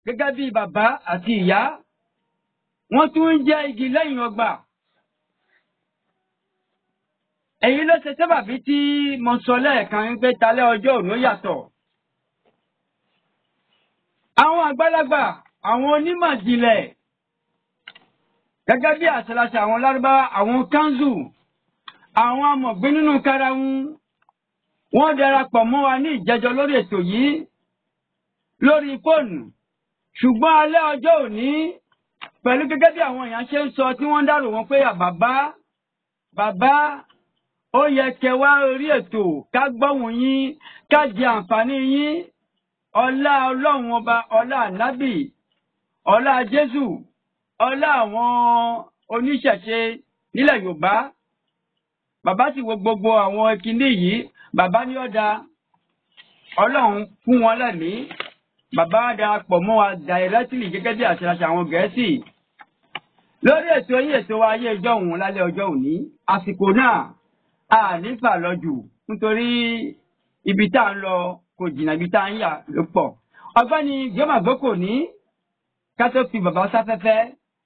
gẹ́gẹ́ bí bàbá àti ìyá. Wọ́n tún ń jẹ́ igi lẹ́yìn ọgbà. Èyí ló ṣe sábàbí tí mo sọ lẹ́ẹ̀kan pé talẹ́ ọjọ́ òní yàtọ̀. Àwọn àgbàlagbà, àwọn onímọ̀ ìjìnlẹ̀, gẹ́gẹ́ bí àṣàláṣà àwọn Lárúbáwá, àwọn kánzù, àwọn amọ̀gbé nínú karahun, wọ́n darapọ̀ mọ́ wa ní ìjẹjọ lórí ètò yìí lórí fóònù. Ṣùgbọ́n alẹ́ ọjọ́ òní, pẹ̀lú gẹ́gẹ́ bí àwọn èèyàn ṣe ń sọ tí wọ́n ń dárò wọn pé bàbá ó yẹ kẹ́ wá orí ètò ká gbọ́hùn yín, ká jẹ àǹfààní yín. Ọlá Ọlọ́run ọba, ọlá ànábì, ọlá Jésù, ọlá àwọn oníṣẹ̀ṣe nílẹ̀ Yorùbá. Bàbá sì wo gbogbo àwọn kinní yìí, bàbá ní ọ̀dà Ọlọ́run fún wọn lẹ́mìí. Bàbá darapọ̀ mọ́ wa dàírẹ́tìlì gẹ́gẹ́ bí àṣàṣà àwọn Gẹ̀ẹ́sì. Lórí ètò yín, ètò ayé ọjọ́ òun lálẹ́ ọjọ́ òní, àsìkò náà a ní fà lọ jù nítorí ibi tá à ń lọ kò jìnnà ibi tá à ń yà ló pọ̀. Ọ̀gbẹ́ni Gíọ́mà Gbókò ní ká tó fi bàbá sáfẹ́fẹ́,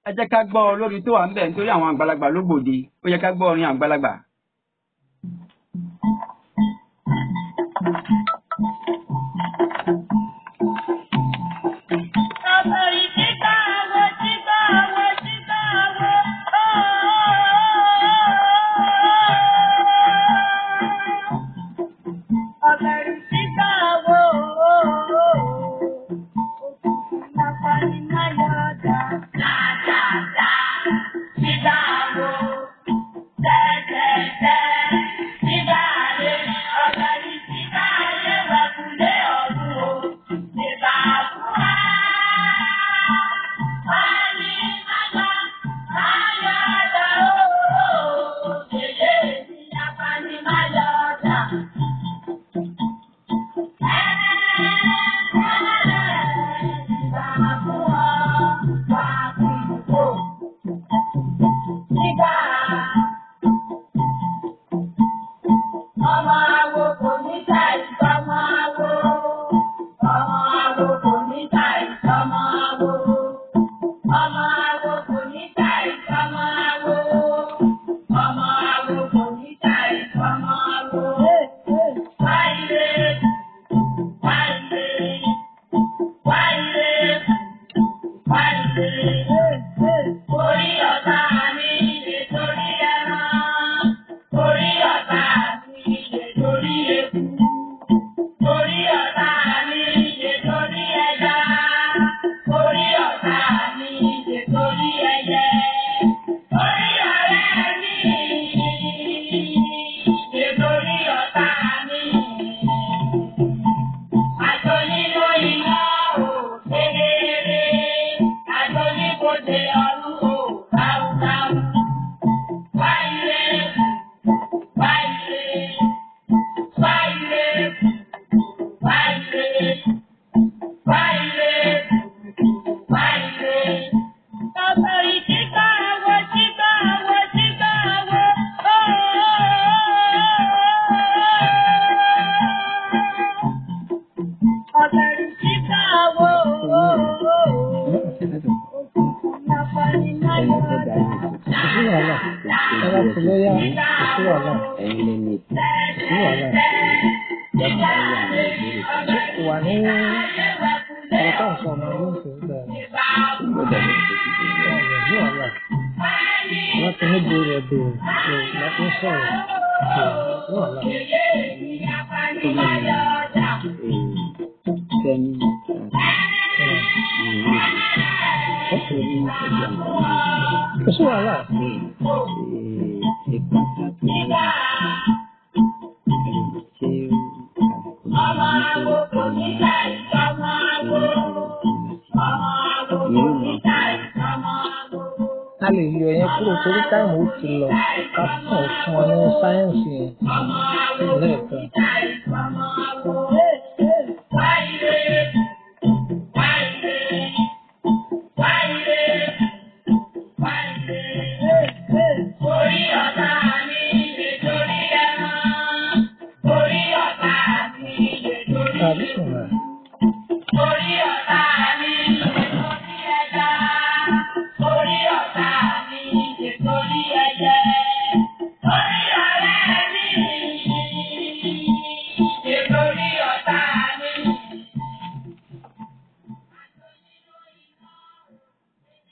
ẹ jẹ́ ká gbọ́ olórí tó wà ń bẹ̀ nítorí àwọn àgbàlagbà ló gbòde. Ó yẹ ká gbọ́ orin àgbàlagbà.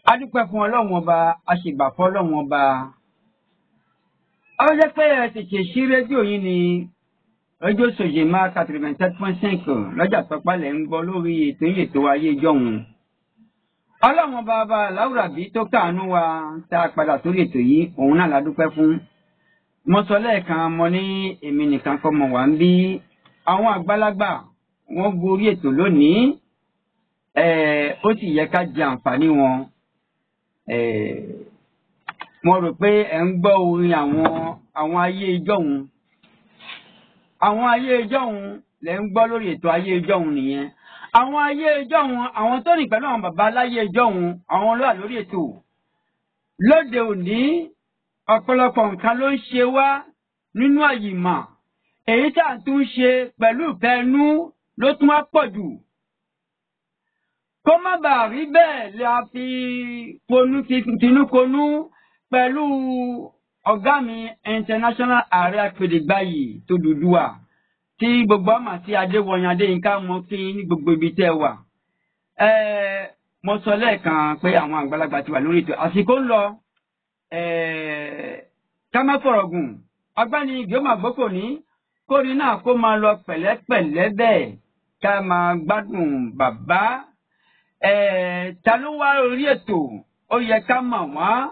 A dúpẹ́ fún Ọlọ́run ọba, a sì gbà fún Ọlọ́run ọba. Ó jẹ́ pé ẹ tètè sí rédíò yín ni rédíò Sojema 87.5 lọ́jà tọ́pálẹ̀ ń gbọ́ lórí ètò ayé ìjọ́hun. Ọlọ́run ọba bá Láwùrábí tó káàánú wa tá a padà sórí ètò yìí, òun náà la dúpẹ́ fún. Mo sọ lẹ́ẹ̀kan mo ní èmi nìkan kọ́ mo wà ń bí. Àwọn àgbàlagbà wọ́n gorí ètò lónìí. Ó sì yẹ ká jẹ àǹfààní wọn. Mo rò pé ẹ ń gbọ́ orin àwọn ayé ìjọ́hun. Àwọn ayé ìjọ́hun lẹ ń gbọ́ lórí ètò ayé ìjọ́hun nìyẹn. Àwọn ayé ìjọ́hun, àwọn tó rìn pẹ̀lú àwọn bàbá aláyé ìjọ́hun, àwọn ló wà lórí ètò. Lóde òní, ọ̀pọ̀lọpọ̀ nǹkan ló ń ṣe wá nínú àyìmọ̀. Èyí tá à ń tún ṣe pẹ̀lú ìfẹ́ inú ló tún wá pọ̀ jù. Kó má bàa rí bẹ́ẹ̀ la fi tinúkonú pẹ̀lú ọ̀gá mi international ààrẹ apèdègbàyì Tòdùduwà tí gbogbo àmà tí Adéwọ̀yìn Adéyínká mọ kí ní gbogbo ibi tẹ́ wà. Mo sọ lẹ́ẹ̀kan pé àwọn àgbàlagbà ti wà lórí ètò. Àsìkò ń lọ. Ká má fọ̀rọ̀ gùn. Agbáni Gíọ́mà Gbókò ní kórin náà kó máa lọ pẹ̀lẹ́pẹ̀lẹ́ bẹ́ẹ̀ ká máa gbádùn bàbá. Ta ló wá orí ètò? Ó yẹ ká mọ̀ wọ́n.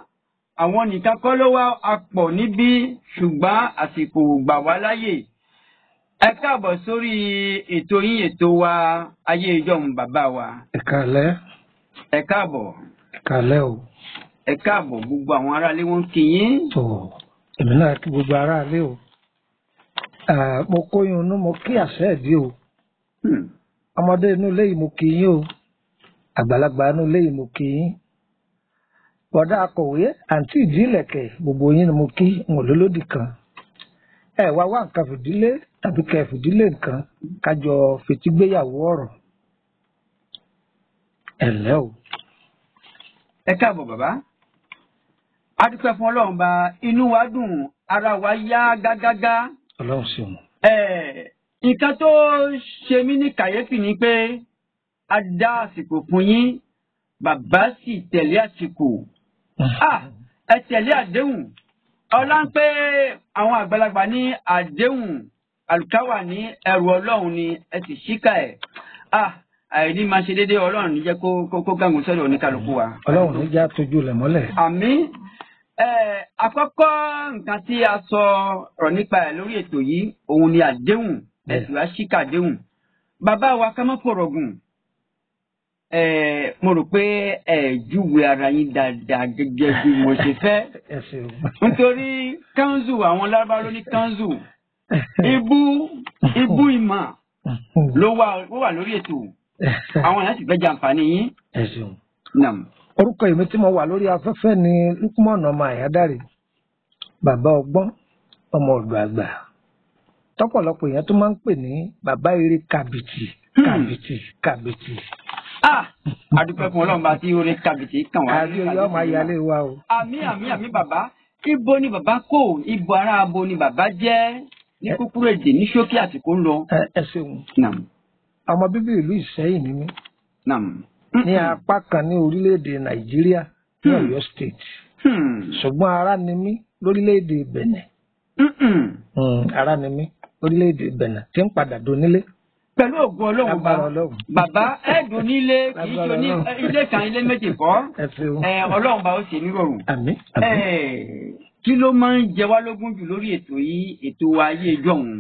Àwọn nìkan kọ́ ló wá apọ̀ níbí ṣùgbọ́n àsìkò gbà wá láyè. Ẹ káàbọ̀ sórí ètò yín, ètò wa ayé ìjọ́hun bàbá wa. Ẹ káalẹ́. Ẹ káàbọ̀. Ẹ káalẹ́ o. Ẹ káàbọ̀, gbogbo àwọn aráalé wọn kí yín. Tó èmi náà kí gbogbo aráalé o. Mo kóyún inú mo kí àṣẹ ìdí o. Ọmọdé inú ilé yìí mo kí yín o. Àgbàlagbà inú ilé yìí mo kí yín. Bọ̀dá akọ̀wé àǹtí ìdílẹ̀kẹ̀ gbogbo yín ni mo kí n ò lólódì kan. Ẹ wá nǹkan fìdílé tàbí kẹ fìdílé nǹkan kájọ fetígbéyàwó ọ̀rọ̀. Ẹ ǹlẹ́ o. Ẹ káàbọ̀ bàbá. A dúpẹ́ fún Ọlọ́run bá, inú wa dùn, ara wa yá gágágá. Ọlọ́run ṣeun. Nǹkan tó ṣe mí ní kàyéfì ni pé a dá àsìkò fún yín, bàbá sì tẹ̀lé àsìkò. Ẹ tẹ̀lé àdéhùn. Ọlá ń pé àwọn àgbàlagbà ní àdéhùn àlùkáwà ní ẹrù Ọlọ́run ni ẹ sì ṣíkà ẹ̀. Àìní máa ṣe déédéé Ọlọ́run ní jẹ́ kó gángun sọ́dọ̀ oníkàlùkù wa. Ọlọ́run ní já tójú lẹ̀ mọ́lẹ̀. Àmín. Àkọ́kọ́ nǹkan tí a sọ ọ̀rọ̀ nípa ẹ̀ lórí ètò yìí, òun ni àdéhùn. Ẹ̀sìn wa ṣíkà àdéhùn. Bàbá wa ká má fọ̀rọ̀ gùn. Mo rò pé ẹ júwe ara yín dáadáa gẹ́gẹ́ bí mo ṣe fẹ́. Nítorí kánzù, àwọn Lárúbáwá ló ní kánzù. Ibú ìmọ̀ ló wà lórí ètò. Àwọn èèyàn sì fẹ́ jẹ àǹfààní yín. Ẹ ṣeun. Orúkọ èmi tí mo wà lórí afẹ́fẹ́ ni Lukman ọmọ Àyádáre, bàbá ọgbọ́n, ọmọ ọ̀dọ̀ àgbà. Tọ́pọ̀lọpọ̀ èèyàn tó máa ń pè ní bàbá eré kàbìtì. A dúpẹ́ fún Ọlọ́run bá tí orí kàbìtì kàn wá. Àbí oyè ọmọ ayálé wa o. Àmín bàbá. Ibo ni bàbá kò? Ibo ará abo ni bàbá jẹ́? Ní kúkúrú èdè, ní ṣókí àsìkò ń lọ. Ẹ ṣeun. Ọmọ bíbí ìlú Ìṣẹ́yìn ni mí. Ní apá kan ní orílẹ̀-èdè Nàìjíríà ní Ọ̀yọ́ State. Ṣùgbọ́n ará ni mí lórílẹ̀-èdè Bẹ̀nẹ̀. Ará ni mí lórílẹ̀-èdè Bẹ̀nẹ̀ tí ń padà donílé. Pẹ̀lú ògùn Ọlọ́run bàbá ẹ̀dùn nílé kì í ṣe ní ilé kan ilé méjì kọ́. Ọlọ́run bá ó ṣe nírọ̀rùn. Àmín. Kí ló máa ń jẹ wá lógún jù lórí ètò yìí, ètò ayé ìjọ́hun?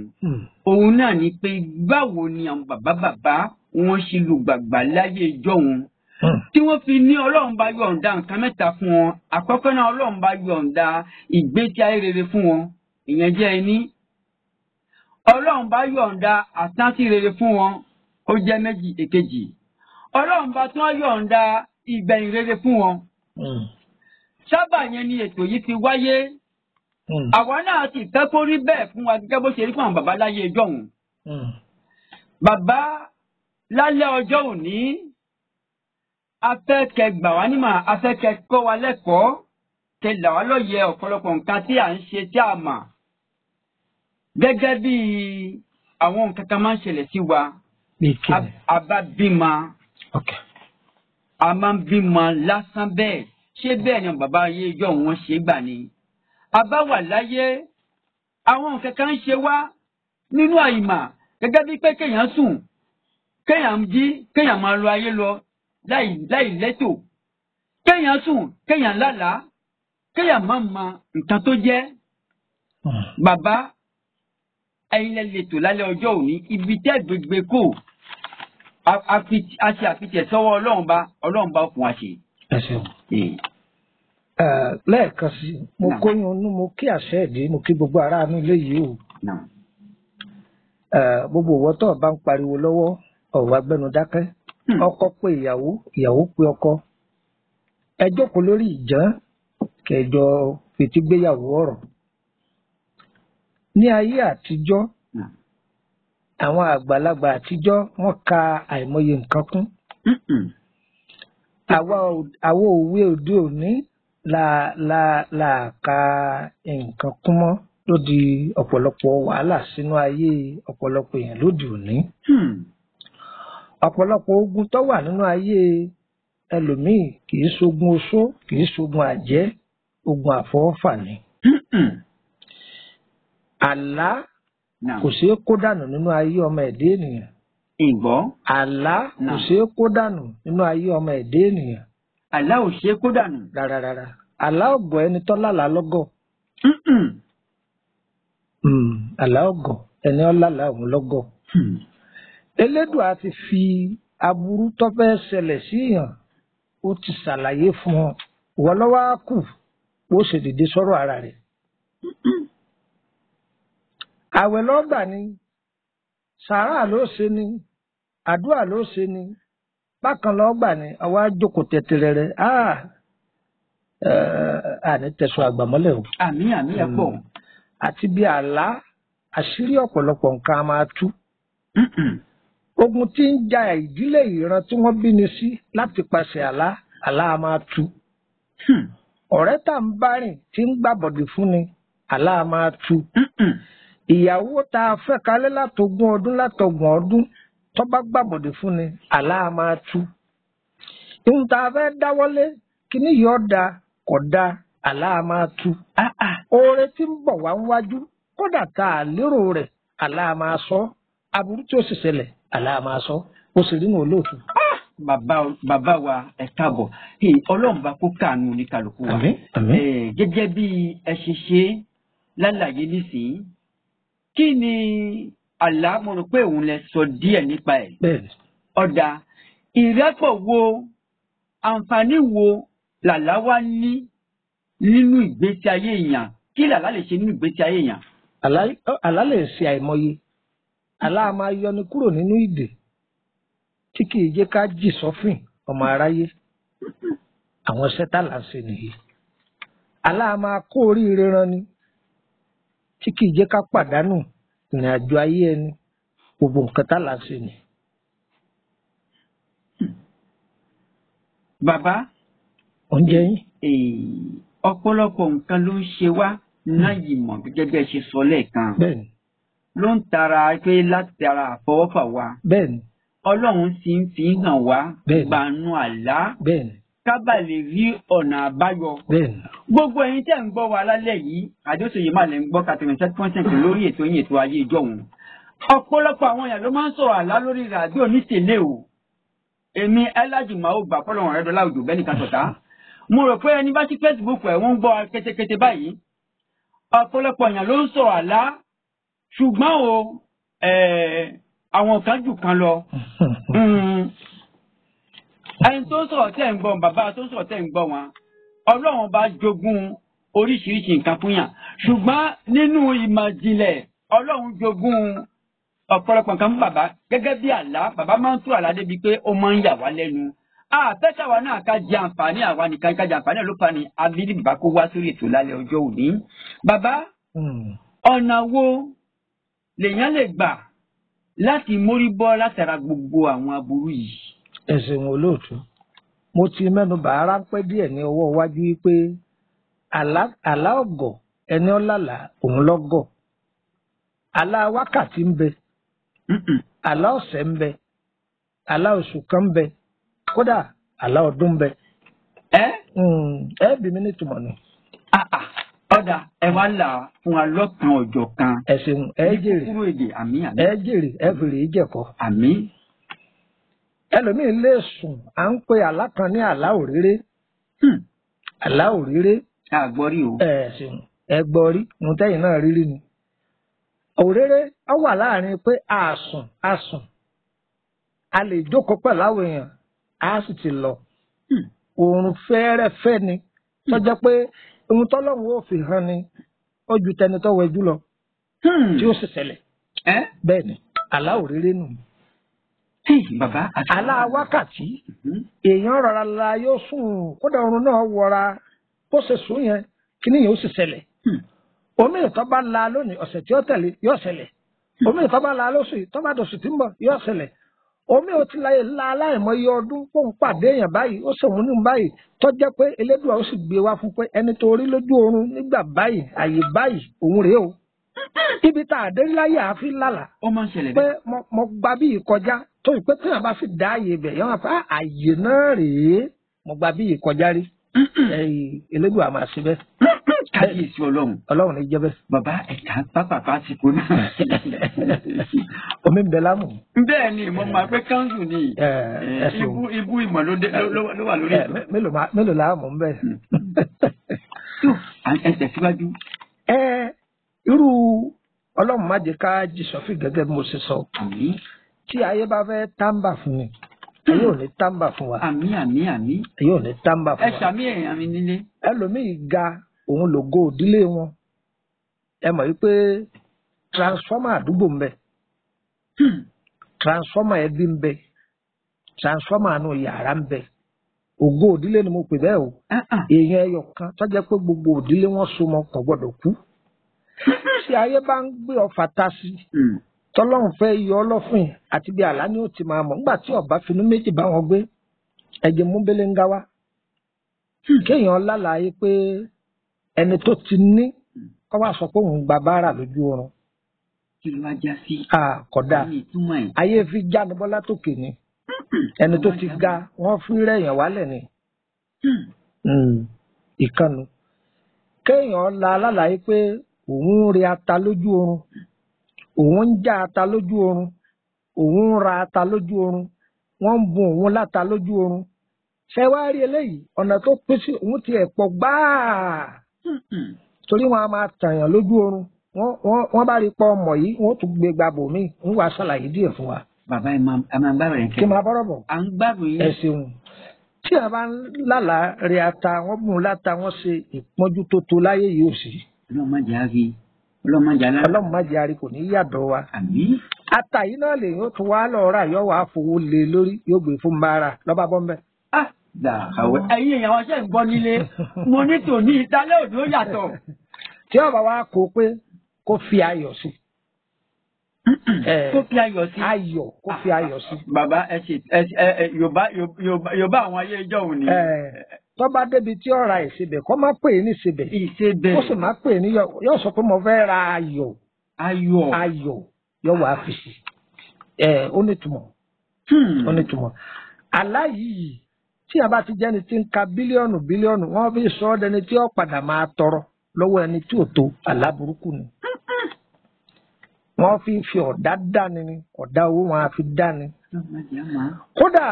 Òun náà ni pé báwo ni àwọn bàbá wọn ṣe lùgbàgbà láyé ìjọ́hun tí wọ́n fi ní Ọlọ́run bá yọ̀ǹda nǹkan mẹ́ta fún wọn. Àkọ́kọ́ náà Ọlọ́run bá yọ̀ǹda ìgbésí ayé rere fún wọn, ìyẹn jẹ́ ẹni. Ọlọ́run bá yọ̀ǹda àsánsí rere fún wọn, ó jẹ́ méjì èkejì. Ọlọ́run bá tún yọ̀ǹda ìgbẹ̀yìn rere fún wọn. Sábà yẹn ni ètò yìí fi wáyé. Àwa náà sì fẹ́ kó rí bẹ́ẹ̀ fún wa gẹ́gẹ́ bó ṣe rí fún àwọn bàbá láyé ìjọ́hun. Bàbá lálẹ́ ọjọ́ òní, afẹ́kẹ́ gbà wá nímọ̀, afẹ́kẹ́ kọ́ wa lẹ́kọ̀ọ́, kẹ́ là wá lóye ọ̀pọ̀lọpọ̀ nǹkan tí à ń ṣe tí a mọ̀. Gẹ́gẹ́ bí àwọn nǹkan kan máa ń ṣẹlẹ̀ sí wa. Àbá bímọ. a máa ń bímọ lásán bẹ́ẹ̀ ṣé bẹ́ẹ̀ ni bàbá ayé ìjọ wọn ṣe gbà ni. a bá wà láyé àwọn nǹkan kan ń ṣe wá nínú àìmọ̀ gẹ́gẹ́ bí pé kéèyàn sùn kéèyàn jí kéèyàn máa lọ ayé lọ láì lẹ́tò kéèyàn sùn kéèyàn lálàá kéèyàn má mọ nǹkan tó jẹ́. bàbá ẹ̀yin lẹ lè tò lálẹ́ ọjọ́ òní ibi tẹ́ gbégbé kò a ṣe àfitẹ̀ sọ́wọ́ ọlọ́run bá fún wa ṣe. ẹ ṣeun. lẹ́ẹ̀kan sí mo kóyún inú mo kí àṣẹ ìdí mo kí gbogbo ará inú ilé yìí o. gbogbo ìwọ tó bá ń pariwo lọ́wọ́ ọ̀wọ́ agbẹ́nu dákẹ́ ọkọ pé ìyàwó pé ọkọ ẹ jókòó lórí ìjàn kẹjọ fìtí gbéyàwó ọ̀rọ̀. ní ayé àtijọ́ àwọn àgbàlagbà àtijọ́ wọ́n ka àìmọye nǹkan kún. àwa òwe òde òní la ka nǹkan kún mọ́ ló di ọ̀pọ̀lọpọ̀ wàhálà sínú ayé ọ̀pọ̀lọpọ̀ èèyàn lóde òní. ọ̀pọ̀lọpọ̀ ogun tó wà nínú ayé ẹlòmíì kì í ṣogun oṣó kì í ṣogun àjẹ́ ogun àfọwọ́fà ni. àlá kò ṣeé kó dànù nínú ayé ọmọ ẹ̀dá ènìyàn. ìgbọ́. àlá kò ṣeé kó dànù nínú ayé ọmọ ẹ̀dá ènìyàn. àlá ò ṣeé kó dànù. rárá àlá ọ̀gọ̀ ẹni tó lálàá lọ́gọ̀. àlá ọ̀gọ̀ ẹni ó lálàá òun lọ́gọ̀. Elédùà ti fi aburú tó fẹ́ ṣẹlẹ̀ sí èèyàn ó ti ṣàlàyé fún ọ ìwọ lọ́wọ́ á kù ó ṣe dìde sọ̀rọ̀ ara rẹ̀. àwẹ̀ lọ́gbà ni sàárà ló ṣe ni àdúrà ló ṣe ni bákan lọ́gbà ni àwa jókòó tẹ̀tẹ̀rẹ̀ rẹ̀ àní tẹ̀sán àgbàmọ́lẹ̀ o. àmín ẹ̀ pọ̀. àti bí àlá àṣírí ọ̀pọ̀lọpọ̀ nǹkan a máa tú. ogun tí ń ja ìdílé ìran tí wọ́n bí ni sí láti pàṣẹ àlá a máa tú. ọ̀rẹ́ tá ń bá rìn tí ń gbàbọ̀dè fún ni àlá a máa tú. ìyàwó tá a fẹ́ kalẹ̀ látọgbọ̀n ọdún tó bá gbàbọ̀dè fún ni àlá a máa tú. ìhun tá a fẹ́ dáwọ́lé kíní yìí ọ̀dà kódà àlá a máa tú. oore tí ń bọ̀ wá wájú kódà tá a lérò rẹ̀ àlá a máa sọ aburú tí ó sì ṣẹlẹ̀ àlá a máa sọ ó sì rí ní olóòtú. bàbá wa ẹ káàbọ̀ ọlọ́run bá kó káàánú oníkàlùkù wa gẹ́gẹ́ bí ẹ ṣe ṣe lálàyé nísìnyí kí ni àlá mo rò pé òun lè sọ díẹ̀ nípa ẹ̀. ọ̀dà ìrẹ́pọ̀ wo àǹfààní wo làlá wa ní nínú ìgbésí ayé èèyàn kí làlá lè ṣe nínú ìgbésí ayé èèyàn. àlá lè ṣe àìmọye àlá máa yọni kúrò nínú ìdè tí kì í jẹ́ ká jì sọ́fìn ọmọ aráyé àwọn iṣẹ́ tá là ń ṣe nìyí. àlá máa kó oríire ran ni tí kì í jẹ́ ká pàdánù ìrìn àjò ayé ẹni gbogbo nǹkan tá là ń ṣe nìyí. bàbá oúnjẹ yín. ọ̀pọ̀lọpọ̀ nǹkan ló ń ṣe wá náà yìí mọ̀ gẹ́gẹ́ bí ẹ ṣe sọ lẹ́ẹ̀kan. bẹ́ẹ̀ni. ló ń tara pé láti ara àfọwọ́fà wa. bẹ́ẹ̀ni. ọlọ́run sì ń fi hàn wá. gbanú àlá. bẹ́ẹ̀ni. kábà lè rí ọ̀nà àbáyọ. bẹ́ẹ̀ni. gbogbo ẹ̀yin tẹ́ ń gbọ́ wa lálẹ́ yìí àdóṣòye máa lè ń gbọ́ 97% lórí ètò yín ètò ayé ìjọ̀hún. ọ̀pọ̀lọpọ̀ àwọn èèyàn ló máa ń sọ̀rọ̀ àlá lórí ràdíò ní tèlé o. èmi Elijah Mao gbà fọlọ́run rẹ̀ dọ́là òjò bẹ́ẹ̀ nìkan sọ̀tá. mo rò pé ẹni bá sí Facebook ẹ̀ wọ́n ń gbọ́ kétékété báyìí. ọ̀pọ̀lọpọ̀ èèyàn ló ń sọ̀rọ̀ àlá ṣùgbọ́n o àwọn kan jù kan lọ. ẹni tó sọ̀rọ̀ tẹ̀ ń gbọ́ bàbá tó sọ̀rọ̀ tẹ̀ ń gbọ́ wọn ọlọ́run bá jogún oríṣiríṣi nǹkan fún yàn ṣùgbọ́n nínú ìmọ̀ ìjìnlẹ̀ ọlọ́run jogún ọ̀pọ̀lọpọ̀ nǹkan fún bàbá gẹ́gẹ́ bí àlá bàbá máa ń tú àlá débi pé ó máa ń yà wá lẹ́nu. àfẹ́sàwá náà ká jẹ àǹfààní àwa nìkan ká jẹ àǹfààní ló fa ni abídí bàbá kó wá sórí ètò lálẹ́ ọjọ́ òní. bàbá ọ̀nà wo lèèyàn lè gbà láti mórí bọ́ látara gbogbo àwọn aburú yìí. ẹ̀sìn olóòtú mo ti mẹ́nu bà ráńpẹ́ díẹ̀ ní ọwọ́ iwájú wípé àlá ọ̀gọ̀ ẹni ọ̀làlà òun lọ́gọ̀ àlá wákàtí ń bẹ àlá ọ̀sẹ̀ ń bẹ àlá oṣù kan ń bẹ kódà àlá ọdún bẹ. ẹ bí mi nítumọ̀ ni. ọ̀dà ẹ wá là fún wa lọ́kàn ọ̀jọ̀ kan. ẹ ṣeun ẹ jèrè kúrò èdè àmì. ẹ jèrè ẹ fèrè ìjẹ̀kọ. àmì. ẹlòmíín lè sùn à ń pe àlá kan ní àlá òréré. àlá òréré. àgbọ̀rí o. ẹ ṣeun ẹ gbọ́ rí mo tẹ́yìn náà rírí ni. òréré ó wà láàrin pé àsùn a lè jókòó pẹ̀lú àwọn èèyàn a sì ti lọ. oorun fẹ́ẹ́rẹ́fẹ́ ni tó jẹ́ pé ohun tọ́lọ́run ó fi hàn ni ó ju tẹni tó wẹjú lọ tí ó sì ṣẹlẹ̀. bẹ́ẹ̀ ni àlá òréré nù. bàbá àlá wákàtí èèyàn rọra la yóò sùn kódà oorun náà wọra bó ṣe sùn yẹn kíní yẹn ó sì ṣẹlẹ̀. omi ìtọ́ bá la lónìí ọ̀sẹ̀ tí ó tẹ̀lé yóò ṣẹlẹ̀. omi ìtọ́ bá la lóṣù tó bá dọ̀sù tí ń bọ̀ yóò ṣẹlẹ̀. omi ò ti láyé la aláìmọye ọdún fóun pàdé èèyàn báyìí ó sòun ní báyìí tó jẹ́ pé elédùà ó sì gbé wá fún pé ẹni tó rí lójú oorun nígbà báyìí àyè báyìí òun rèé o. ibi tá a dé láyé àfi lálà ó máa ń ṣẹlẹ̀ pé mo gba bí ìkọjá tó ìpé tí wọn bá fi dá àyè bẹ̀ yẹn wọn fà àyè náà rèé mo gba bí ìkọjá rí elédùà máa ṣe bẹ́ẹ̀. kábíyèsí ọlọ́run ní jẹ́ bẹ́ẹ̀. bàbá ẹ̀ka pápá ti kú náà. omi ń bẹ lámù. bẹ́ẹ̀ ni mo máa pé kánsù ni ibú ìmọ̀ ló wà lórí ẹ̀. mélòó láàmú ń bẹ. ẹ tẹ̀síwájú. irú ọlọ́run má jẹ́ ká jí sọ́fì gẹ́gẹ́ bí mo ṣe sọ. tí ayé bá fẹ́ tábà fún mi ayé ò ní tábà fún wa. àmì. ayé ò ní tábà fún wa. ẹ ṣàmì èèyàn mi nílé. ẹlòmíì ga òun lògo òdílé wọn ẹ mọ̀ wípé transformer àdúgbò ń bẹ transformer ẹbí ń bẹ transformer àánú yàrá ń bẹ ògo òdílé ni mo pè bẹ́ẹ̀ o èèyàn ẹyọ kan tó jẹ́ pé gbogbo òdílé wọn so mọ́ kò gbọ́dọ̀ kú tí ayé bá ń gbé ọfà ta sí tọ́lọ́run fẹ́ yọ ọlọ́fìn àti bí àlá ni ó ti máa mọ̀ nígbà tí ọba finú méjì bá wọn gbé ẹ̀jẹ̀ mú bẹ́lẹ̀ ń ga wá kéèyàn lálàyé pé ẹni tó ti ní kọ́ wá sọ pé òun gba báárà lójú oorun. kí ló wá já sí. kódà ayé fi jáde bọ́lá tókè ni ẹni tó ti ga wọ́n fi rẹ̀yàn wálẹ̀ ni. ìkànnì kéèyàn lálàyé pé òun ń rí ata lójú oorun òun ń já ata lójú oorun òun ń ra ata lójú oorun wọ́n ń bùn òun láta lójú oorun. ṣé wàá rí eléyìí ọ̀nà tó pín sí òun ti ẹ̀ pọ̀ gbáà torí wọn a máa tàyàn lójú oorun wọn bá rí pọ ọmọ yìí wọn ó tún gbé gbàbọ míì ń wá ṣàlàyé díẹ̀ fún wa. bàbá ẹ máa gbàgbọ́ yẹn kẹ́. kí n máa bọ́rọ̀ bọ̀. à ń gbàgbọ́ yẹn. ẹ ṣeun tí a bá ń lálàá rí ata wọn bùn láta wọn ṣe ìpọ́njú tó tó láyé yìí ò sí. ọlọ́run má jẹ́ àrí ọlọ́run má jẹ́ àrí kò ní yàdọ̀ wa. àmín. ata yìí náà lè yóò tún wá lọ́ọ́ rà yóò wá fowó lé lórí yóò gbé fún bára lọ́ba bọ́m̀bẹ́. ẹ̀yin èèyàn wọn ṣe ń gbọ́ nílé mo ní tòní ìdálẹ́ òdò yàtọ̀. tí ọba wa kó pé kó fi ayọ̀ sí. kó fi ayọ̀ sí. ayọ̀ kó fi ayọ̀ sí. bàbá ẹ ṣe yorùbá àwọn ayé ìjọ òní. tọ́ba débi tí ó ra ìsebẹ̀ kó má pè é ní ìsebẹ̀. ìsebẹ̀. kó sì má pè é ní yóò sọ pé mo fẹ́ ra ayọ̀. ayọ̀ yóò wá fi sí. ó ní túmọ̀. ó ní túmọ̀. àlá yìí tí a bá ti jẹ́ni tí ń ka bílíọ̀nù wọ́n fi sọ ọ́ dẹni tí ó padà máa tọrọ lọ́wọ́ ẹni tí ò tó àlá burúkú ni. wọ́n fi ọ̀dá dání ni ọ̀dá owó wọn á fi dání. kódà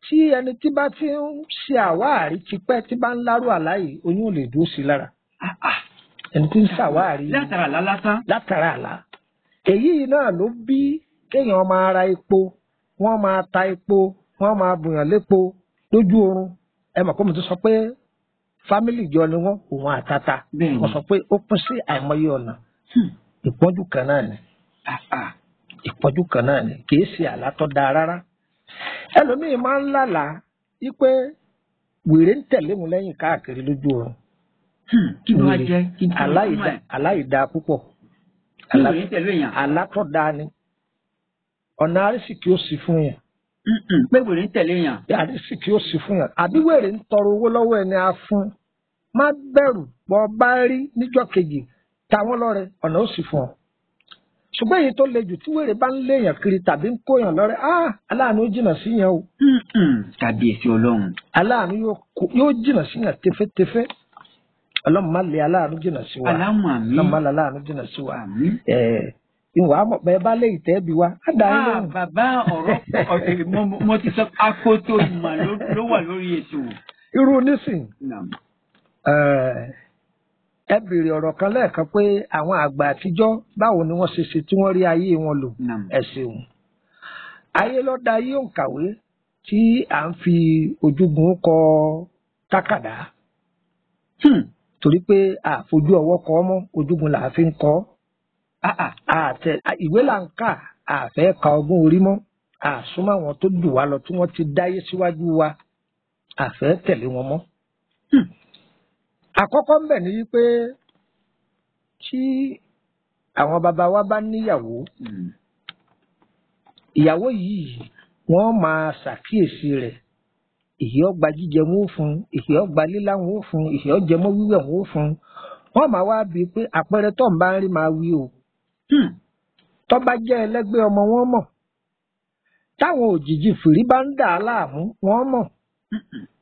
tí ẹni tí bá ti ń ṣe àwáàrí tipẹ́ tí bá ń lárú àlá yìí oyún ò lè dúró sí lára. ẹni tí ń ṣàwáàrí. látara àlá lásán. látara àlá. èyí náà ló bí kéèyàn máa ra epo wọ́n máa ta epo wọ́n máa bùyàn lépo lójú oorun ẹ mọ̀ pé mo ti sọ pé fámìlì jọ ni wọ́n òun àtàtà wọ́n sọ pé ó pín sí àìmọye ọ̀nà ìpọ́njú kan náà ni ìpọ́njú kan náà ni kì í ṣe àlá tó dáa rárá ẹlòmíì máa ń lálàá wípé wèrè ń tẹ̀lé mu lẹ́yìn káàkiri lójú oorun kí ló wá jẹ́ aláìda púpọ̀ àlá tó dáa ni ọ̀nà àrísìkí ó sì fún yẹn. pé wèrè ń tẹ̀lé yàn. àrísìkí ó sì fún yàn àbí wèrè ń tọrọ owó lọ́wọ́ ẹni a fún má bẹ̀rù bọ́ bá rí níjọ́ kejì táwọn lọ́rẹ ọ̀nà ó sì fún ọ. ṣùgbọ́n èyí tó le jù tí wèrè bá ń léèyàn kiri tàbí ń kóyàn lọ́rẹ́ aláàánú jìnnà sí yẹn o. Kábíyèsí Ọlọ́run. aláàánú yóò jìnnà sí yẹn tẹfẹ́tẹfẹ́. ọlọ́run má lé aláàánú jìnnà sí wa. ọlọ́run má lé aláàánú jìnnà sí wa. ìwà àmọ̀ bẹ́ẹ̀ bá lé ìtẹ́ bí wa. bàbá ọ̀rọ̀ mo ti sọ akoto ìmọ̀ ló wà lórí ètò. irú nísìn ẹ bèrè ọ̀rọ̀ kan lẹ́ẹ̀kan pé àwọn àgbà àtijọ́ báwo ni wọ́n ṣe tí wọ́n rí ayé wọn lò. ẹ ṣeun. ayé lọ́dà ayé òǹkàwé tí à ń fi ojúgun kọ tákàdá. torí pé àfojú ọwọ́ kọ mọ́ ojúgun là á fi ń kọ. ìwé là ń kà àfẹ́ ka ọgbọ́n orí mọ́ àsúnmọ́ àwọn tó jù wá lọ tí wọ́n ti dáyé síwájú wa àfẹ́ tẹ̀lé wọn mọ́. àkọ́kọ́ ń bẹ̀ ni wípé tí àwọn bàbá wa bá níyàwó ìyàwó yìí wọ́n máa ṣàkíyèsí rẹ̀ ìhì ọgbà jíjẹ wọn ó fún ìhì ọgbà lílá wọn ó fún ìhì ọjẹmọ wíwẹ̀ wọn ó fún wọ́n máa wá bíi pé àpẹẹrẹ tó ń bá ń rí máa wí o tó bá jẹ́ ẹlẹ́gbẹ́ ọmọ wọn mọ̀ táwọn òjìji fìrí bá ń dà á láàmú wọ́n mọ̀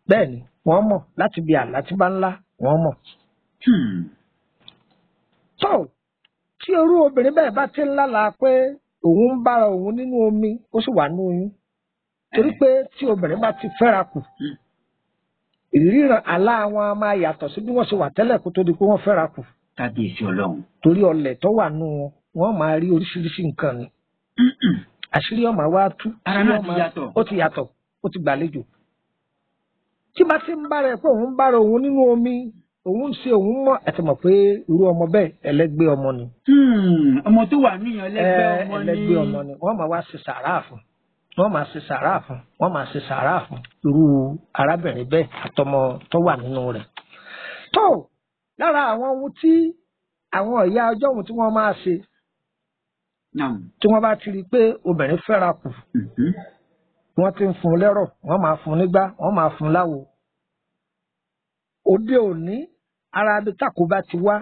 bẹ́ẹ̀ ni wọ́n mọ̀ láti bí àlá tí bá ńlá wọ́n mọ̀. tó tí irú obìnrin bẹ́ẹ̀ bá ti ń lálàá pé òun ń bára òun nínú omi ó sì wà ní oyún torí pé tí obìnrin bá ti fẹ́ra kù ìríran àlá wọn máa yàtọ̀ sí bí wọ́n ṣe wà tẹ́lẹ̀ kó tó di pé wọ́n fẹ́ra kù. Kábíyèsí Ọlọ́run. torí ọlẹ̀ tó wà nù wọn máa rí oríṣiríṣi nǹkan ni àṣírí ọmọ wa tú. ara náà ti yàtọ̀. ó ti yàtọ̀ ó ti gbàlejò. tí bá ti ń bára ẹ̀ pé òun ń bára òun nínú omi òun ń ṣe òun mọ̀ ẹ̀ ti mọ̀ pé irú ọmọ bẹ́ẹ̀ ẹlẹ́gbẹ́ ọmọ ni. ọmọ tó wà níyàn ẹlẹ́gbẹ́ ọmọ ni wọ́n máa wá ṣe sàárà fún wọ́n máa ṣe sàárà fún wọ́n máa ṣe sàárà fún irú arábìnrin bẹ́ẹ̀ àtọmọ tó wà nínú rẹ̀. tó lára àwọn ohun tí àwọn ìyá ọjọ́ ohun tí wọ́n máa ṣe tí wọ́n bá ti rí i pé obìnrin fẹ́ra kù wọ́n ti ń fún un lẹ́rọ̀ wọ́n máa fún un nígbà wọ́n máa fún un láwo. òde òní ara ibi tàkóbá ti wá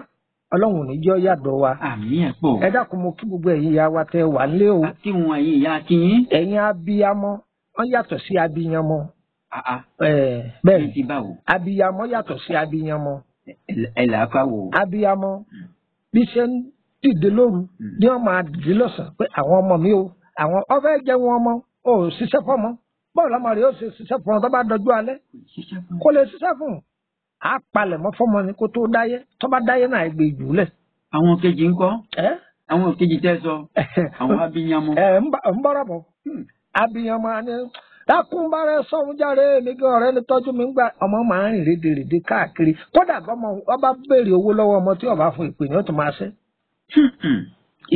ọlọ́run ò ní jẹ́ yàdọ̀ wa. àmì ẹ̀ pọ̀. ẹ dákun mo kí gbogbo ẹ̀yin ìyá wa tẹ wà nílé o. a kí wọn ẹ̀yin ìyá kí yín. ẹ̀yin abiyamọ wọ́n yàtọ̀ sí abiyamọ. bẹ́ẹ̀ ni abiyamọ yàtọ̀ sí abiyamọ. ẹ là á fáwọ. abiyamọ bí ṣe ń dìde lóru ní ọmọ àdìdí lọ́sàn pé àwọn ọmọ mi o àwọn ọfẹ́ jẹ́ wọn ọmọ ò ṣiṣẹ́ fọmọ bọ́ọ̀lù ọmọ rẹ̀ ó ṣe ṣiṣẹ́ fún ọ tó bá dọjú alẹ́ kó lè ṣiṣẹ́ fún un á palẹ̀ mọ́ fọmọ ni kó tó dáyé tó bá dáyé náà gbé jù lẹ̀. àwọn kejì ń kọ́ àwọn kejì tẹ́ sọ àwọn abiyamọ. ń bọ́rọ̀ bọ̀ abiyamọ ni dákúnbárẹ sọ̀hún járe mi kí ọ̀rẹ́ ni tọ́jú mi ń gbà ọmọ máa ń rìn rédèrèdè káàkiri kódà bọ́mọ ọba béèrè owó lọ́wọ́ ọmọ tí ọba fún ìpè ní ó tún máa ṣe.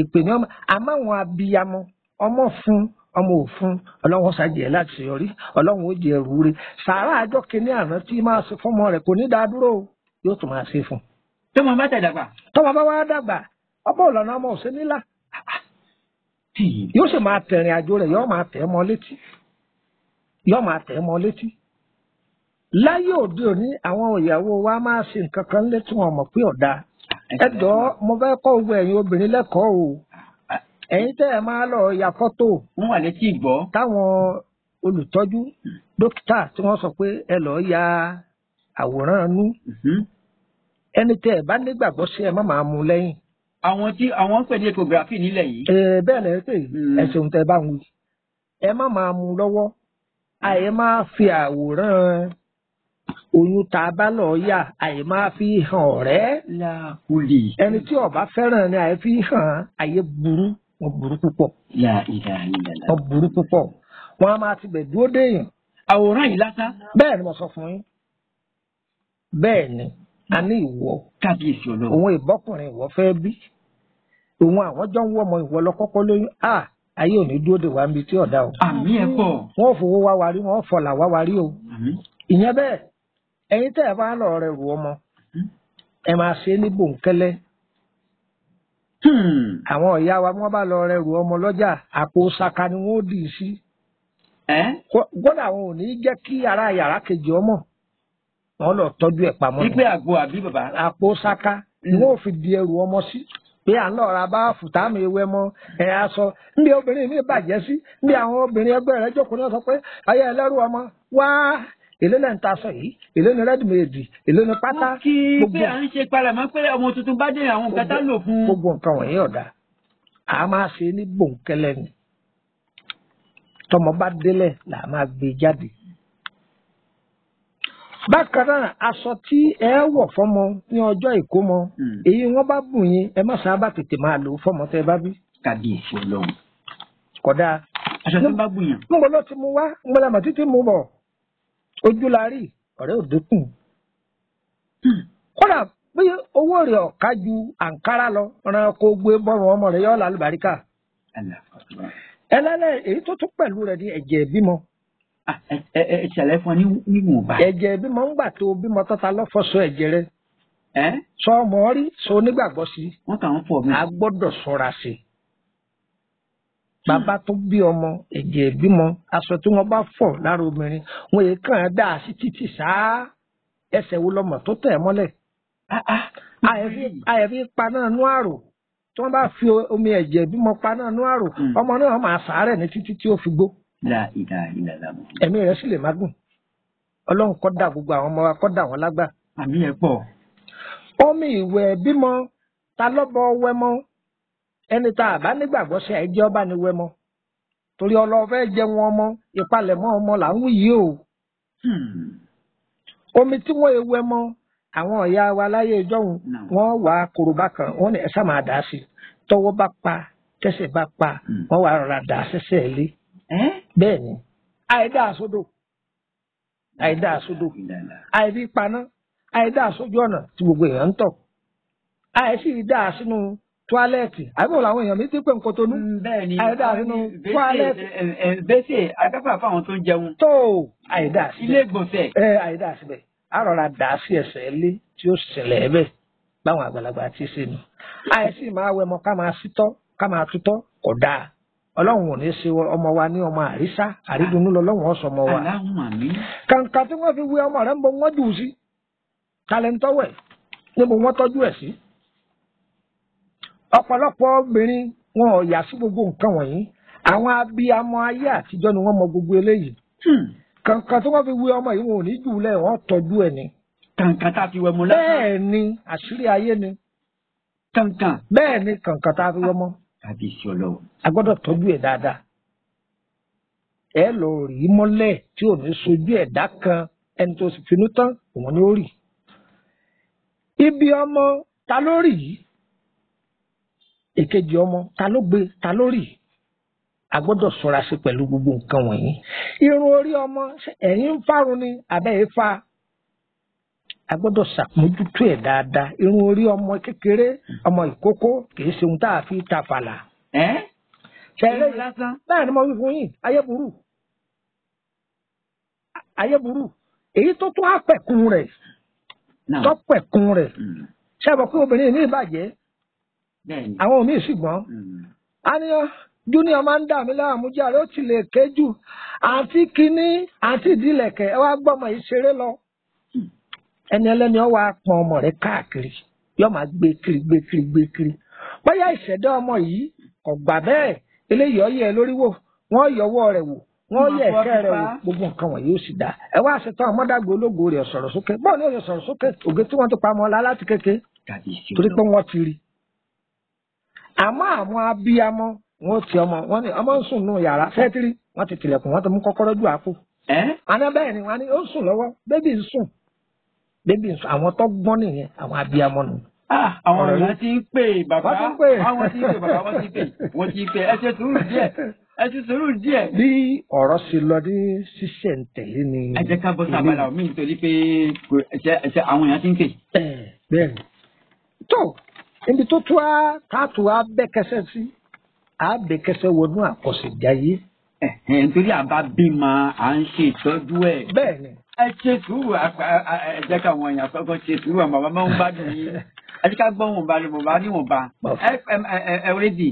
ìpè ní ọmọ àmọ́ àwọn abiyamọ ọmọ fún ọmọ òfun ọlọ́run ṣàjẹ́ láti ṣèyọrí ọlọ́run ó jẹ ẹrù rẹ̀ sàárà àjọ kìíní àná tí máa ṣe fọ́mọ rẹ̀ kò ní dá dúró yóò tún máa ṣe fún. tọ́mọ bá tẹ̀ dàgbà. tọ́mọ bá wá dàgbà ọmọ ọ̀làna ọmọ òṣè nílà yóò sì máa tẹ̀rìn àjò rẹ̀ yóò máa tẹ̀ mọ́ létí yóò máa tẹ̀ mọ́ létí. láyé òde òní àwọn ìyàwó wa máa ṣe nǹkan kan létí wọn mọ̀ pé ọ̀dà ẹ̀dọ́ mo fẹ́ kọ́ gbogbo ẹ̀yin obìnrin lẹ́kọ̀ọ́ o ẹ̀yin tẹ́ ẹ máa lọ ya fọ́tò. wọ́n wà létí ìgbọ́. táwọn olùtọ́jú dókítà tí wọ́n sọ pé ẹ lọ́ọ́ ya àwòrán inú. ẹni tẹ́ ẹ bá nígbàgbọ́ sí ẹ má máa mú lẹ́yìn. àwọn ń pè ní ecography nílẹ̀ yìí. bẹ́ẹ̀ lẹ́yìn pé ẹ̀sùn tẹ́ ẹ bá ń wí. ẹ má máa mú lọ́wọ́ àyè máa fi àwòrán oyún tá a bá lọ yà àyè máa fi hàn ọ̀rẹ́. làkúlì. ẹni tí ó bá fẹ́ràn ni àyè fi hàn àyè burú wọn burú púpọ̀. wọn burú púpọ̀ wọn a máa ti bẹ̀ dúró déèyàn. àwòrán yìí lásán. bẹ́ẹ̀ ni mo sọ fún yín bẹ́ẹ̀ ni a ní ìwọ. kábíyèsí Ọlọ́run. òun ìbọ́kùnrin ìwọ fẹ́ bí òun àwọn jọ ń wọ́ ọmọ ìwọ lọ kọ́kọ́ lóyún ayé ò ní dúró dè wá níbi tí ọ̀dà o. àmì ẹ̀ pọ̀. wọ́n fowó wá wa rí wọ́n fọlà wá wa rí o. ìyẹn bẹ́ẹ̀ ẹ̀yin tẹ́ ẹ bá lọ rẹ̀ rù ọmọ ẹ máa ṣe ní bòńkẹ́lẹ́. àwọn ìyá wa wọ́n bá lọ rẹ̀ rù ọmọ lọ́jà àpò ṣaka ni wọ́n dì í sí. gbọ́dọ̀ àwọn ò ní jẹ́ kí ara yàrá kejì ọmọ wọ́n lọ tọ́jú ẹ̀ pamọ́. wípé àgbo àbí bàbá. àpò ṣaka ni wọ́n fi di ẹrù ọmọ sí. pé à ń lọ ra bá fùtá mi wẹ mọ aṣọ níbi obìnrin mi bàjẹ́ sí níbi àwọn obìnrin ẹgbẹ́ rẹ̀ jókòó náà sọ pé ayé ẹlẹ́rú ọmọ wá èlé lẹ́ ń ta aṣọ yìí èlé ní rẹ́dìmẹ̀dì èlé ní pátá. wọ́n kí pé à ń ṣe palẹ̀mọ́ pé ọmọ tuntun bá dé àwọn nǹkan tá lò fún. gbogbo nǹkan wọ̀nyí ọ̀dà a máa ṣe ní bòńkẹ́lẹ́ ni tọmọ bá délẹ̀ là máa gbé jáde. bákan náà aṣọ tí ẹ wọ̀ fọ́mọ ní ọjọ́ ìkómọ èyí wọ́n bá bù yín ẹ má sábà tètè máa lò fọ́mọ tẹ́ bá bí. Kábíyèsí Ọlọ́run. kódà aṣọ tó bá bù yàn. níbo ló ti mú wá níbo la mà títí mú bọ̀ ojú la rí ọ̀rẹ́ òdekù. kódà bí owó rẹ̀ ọ̀ka ju àǹkárá lọ ọ̀ràn kó gbé bọ́rùn ọmọ rẹ̀ yọ̀ ọ́ lálùbáríkà. ẹlẹ́lẹ́ èyí tó tún pẹ̀lú rẹ̀ ní ẹ̀jẹ̀ ìbímọ. ẹ ṣàlàyé fún ọ níwọ̀nba. ẹ̀jẹ̀ ìbímọ ń gbà tó bímọ tọ́ta lọ́fọ̀ọ́sọ ẹ̀jẹ̀ rẹ̀. sọ ọmọ rí sọ onígbàgbọ́ sí. wọ́n kàn ń fọ mi. a gbọ́dọ̀ ṣọ́ra sí. bàbá tó bí ọmọ ẹ̀jẹ̀ ìbímọ aṣọ tí wọ́n bá fọ̀ lára obìnrin wọn yìí kàn án dà sí títì sáá ẹsẹ̀ wo lọmọ tó tẹ̀ mọ́lẹ̀. àyẹ̀fí paná nú àrò tí wọ́n bá fi omi ẹ̀jẹ̀ ìbímọ paná nú àrò ọmọ náà máa sàárẹ̀ ní títí tí ó fi gbó. ẹ̀mí rẹ̀ sì lè má gùn. ọlọ́run kó dá gbogbo àwọn ọmọ wa kó dá wọn lágbà. àmì ẹ̀ pọ̀. omi ìwẹ̀ bímọ ta lọ́bọ̀ wẹmọ ẹni tá a bá nígbàgbọ́ sí àìjẹ́ ọba ni wẹmọ torí ọlọ́fẹ́ jẹun ọmọ ìpalẹ̀mọ́ ọmọ là ń wí yìí o. omi tí wọ́n ewu ẹmọ àwọn ọ̀yà wa láyé ìjọ́hun wọ́n wà kòròbá kan wọ́n ní ẹ̀sà máa dà á sí tọwọ́ bá pa tẹ́sẹ̀ bá pa wọ́n wà rọra dà á sẹ́sẹ̀ lé. bẹ́ẹ̀ ni àìdá àsódò àìrí paná àìdá àsójú ọ̀nà tí gbogbo èèyàn ń tọ̀ àìsí dà á sínú tualẹ́ẹ̀tì àbí wọn làwọn èèyàn mi ti pè nǹkan tó nú. bẹ́ẹ̀ni àìdá sínú tualẹ́ẹ̀tì. bẹ́sẹ̀ agáfà fáwọn tó ń jẹun. tó àìdá síbẹ̀ ilé ìgbọ̀nsẹ̀. àìdá síbẹ̀ àrọ̀rà dà á sí ẹsẹ̀ ilé tí ó ṣẹlẹ̀ ẹ̀bẹ̀ báwọn àgbàlagbà ti ṣe nù. àìsí máa wẹmọ ká máa sítọ́ ká máa tutọ́ kò dáa ọlọ́run ò ní ṣe ọmọ wa ní ọmọ àrísá àrídùnnú lọ́lọ́run ọ̀sọ̀ ọmọ wa. kàǹkà tí wọ́n fi wé ọmọ rẹ̀ ń bọ wọ́n jù sí talẹ̀ntọ́wẹ̀ níbo wọ́n tọ́jú ẹ̀ sí. ọ̀pọ̀lọpọ̀ obìnrin wọn ò yà sí gbogbo nǹkan wọ̀nyí àwọn abiyamọ ayé àtijọ́ ni wọ́n mọ gbogbo eléyìí. kàǹkà tí wọ́n fi wé ọmọ yìí wọn ò ní jù lẹ̀ wọ́n tọ́jú ẹ̀ ni. kàǹkà tá a fi wẹ̀ mọ́ lásán. bẹ́ẹ̀ ni àṣírí ayé ni. kàǹkà. bẹ́ẹ̀ ni kàǹkà tá a fi wẹ̀ mọ́. Kábíyèsí Ọlọ́run. a gbọ́dọ̀ tọ́jú ẹ̀ dáadáa. ẹ lọ rí mọ́lẹ̀ tí ò ní sojú ẹ̀dá kan ẹni tó sì finú tán òun ni ó rì. ibi ọmọ ta ló rì yìí èkejì ọmọ ta ló gbé ta ló rì a gbọ́dọ̀ ṣọ́ra sí pẹ̀lú gbogbo nǹkan wọ̀nyí. irun orí ọmọ ẹ̀yìn ń fárun ni àbẹ́ ẹ̀ fa a gbọ́dọ̀ ṣàmójútó ẹ̀ dáadáa irun orí ọmọ kékeré ọmọ ìkókó kìí ṣe ohun tá a fi ta fàlà. ṣẹlẹ̀ lásán bẹ́ẹ̀ ni mo wí fún yín ayé burú èyí tó tún àpẹ̀kun rẹ̀ tọ́pẹ̀kun rẹ̀ ṣàbọ̀ pé obìnrin ní ìbàjẹ́ àwọn míì sì gbọ́n àníyàn júnior máa ń dà mí láàmú jáde ó ti lè ké jù àǹtí kínní àǹtí ìdílẹ̀kẹ̀ ẹ wá gbọ́mọ yìí ṣeré lọ ẹni ẹlẹ́ni ọ wá pọn ọmọ rẹ̀ káàkiri yóò máa gbé kiri bóyá ìṣẹ̀dá ọmọ yìí kò gbà bẹ́ẹ̀ eléyìí ọyẹ lórí wò wọ́n yọwọ́ rẹ̀ wò wọ́n yẹ ẹ̀kẹ́ rẹ̀ wò gbogbo nǹkan wọ̀nyí ó sì dáa ẹ wá ṣetán ọmọdàgbé ológo rẹ̀ sọ̀rọ̀ sókè bọ́ọ̀ ni ó yẹ sọ̀rọ̀ sókè ògé tí wọ́n ti pa ọmọ ọlá láti kéke torí pé wọ́n ti rí àmọ́ àwọn abiyamọ wọn ti ọmọ wọn ni ọmọ ń sùn nù yàrá sẹ́tírì wọ́n ti tilẹ̀kùn wọ́n ti mú kọ́kọ́rọ́ jù àpò àná bẹ́ẹ̀ ni wọ́n ní ó ń sùn lọ́wọ́ bébì ń sùn àwọn tó gbọ́n nìyẹn àwọn abiyamọ nù. àwọn èèyàn ti ń pè bàbá wọ́n ti ń pè ẹ ṣe sùúrù díẹ̀. bí ọ̀rọ̀ ṣe lọ ní ṣísẹ̀ntẹ̀lé ni. ẹ jẹ́ ká bọ́ sí abala mi nítorí pé àwọn èèyàn ti ń pè. bẹ́ẹ̀ ni tó ibi tó tó a káàtó a bẹ́ kẹsẹ̀ sí a bẹ́ kẹsẹ̀ wọnú àkọsẹ̀jáyé. nítorí àbá bímọ à ń ṣe ìtọ́jú ẹ̀. bẹ́ẹ̀ ni. ẹ ṣe sùúrù ẹ jẹ́ káwọn èèyàn kọ́kọ́ ṣe sùúrù àwọn bàbá máa ń gbádùn yín ẹ jẹ́ ká gbọ́ wọn bá lè mọ̀ bá níwọ̀n bá ẹ rédì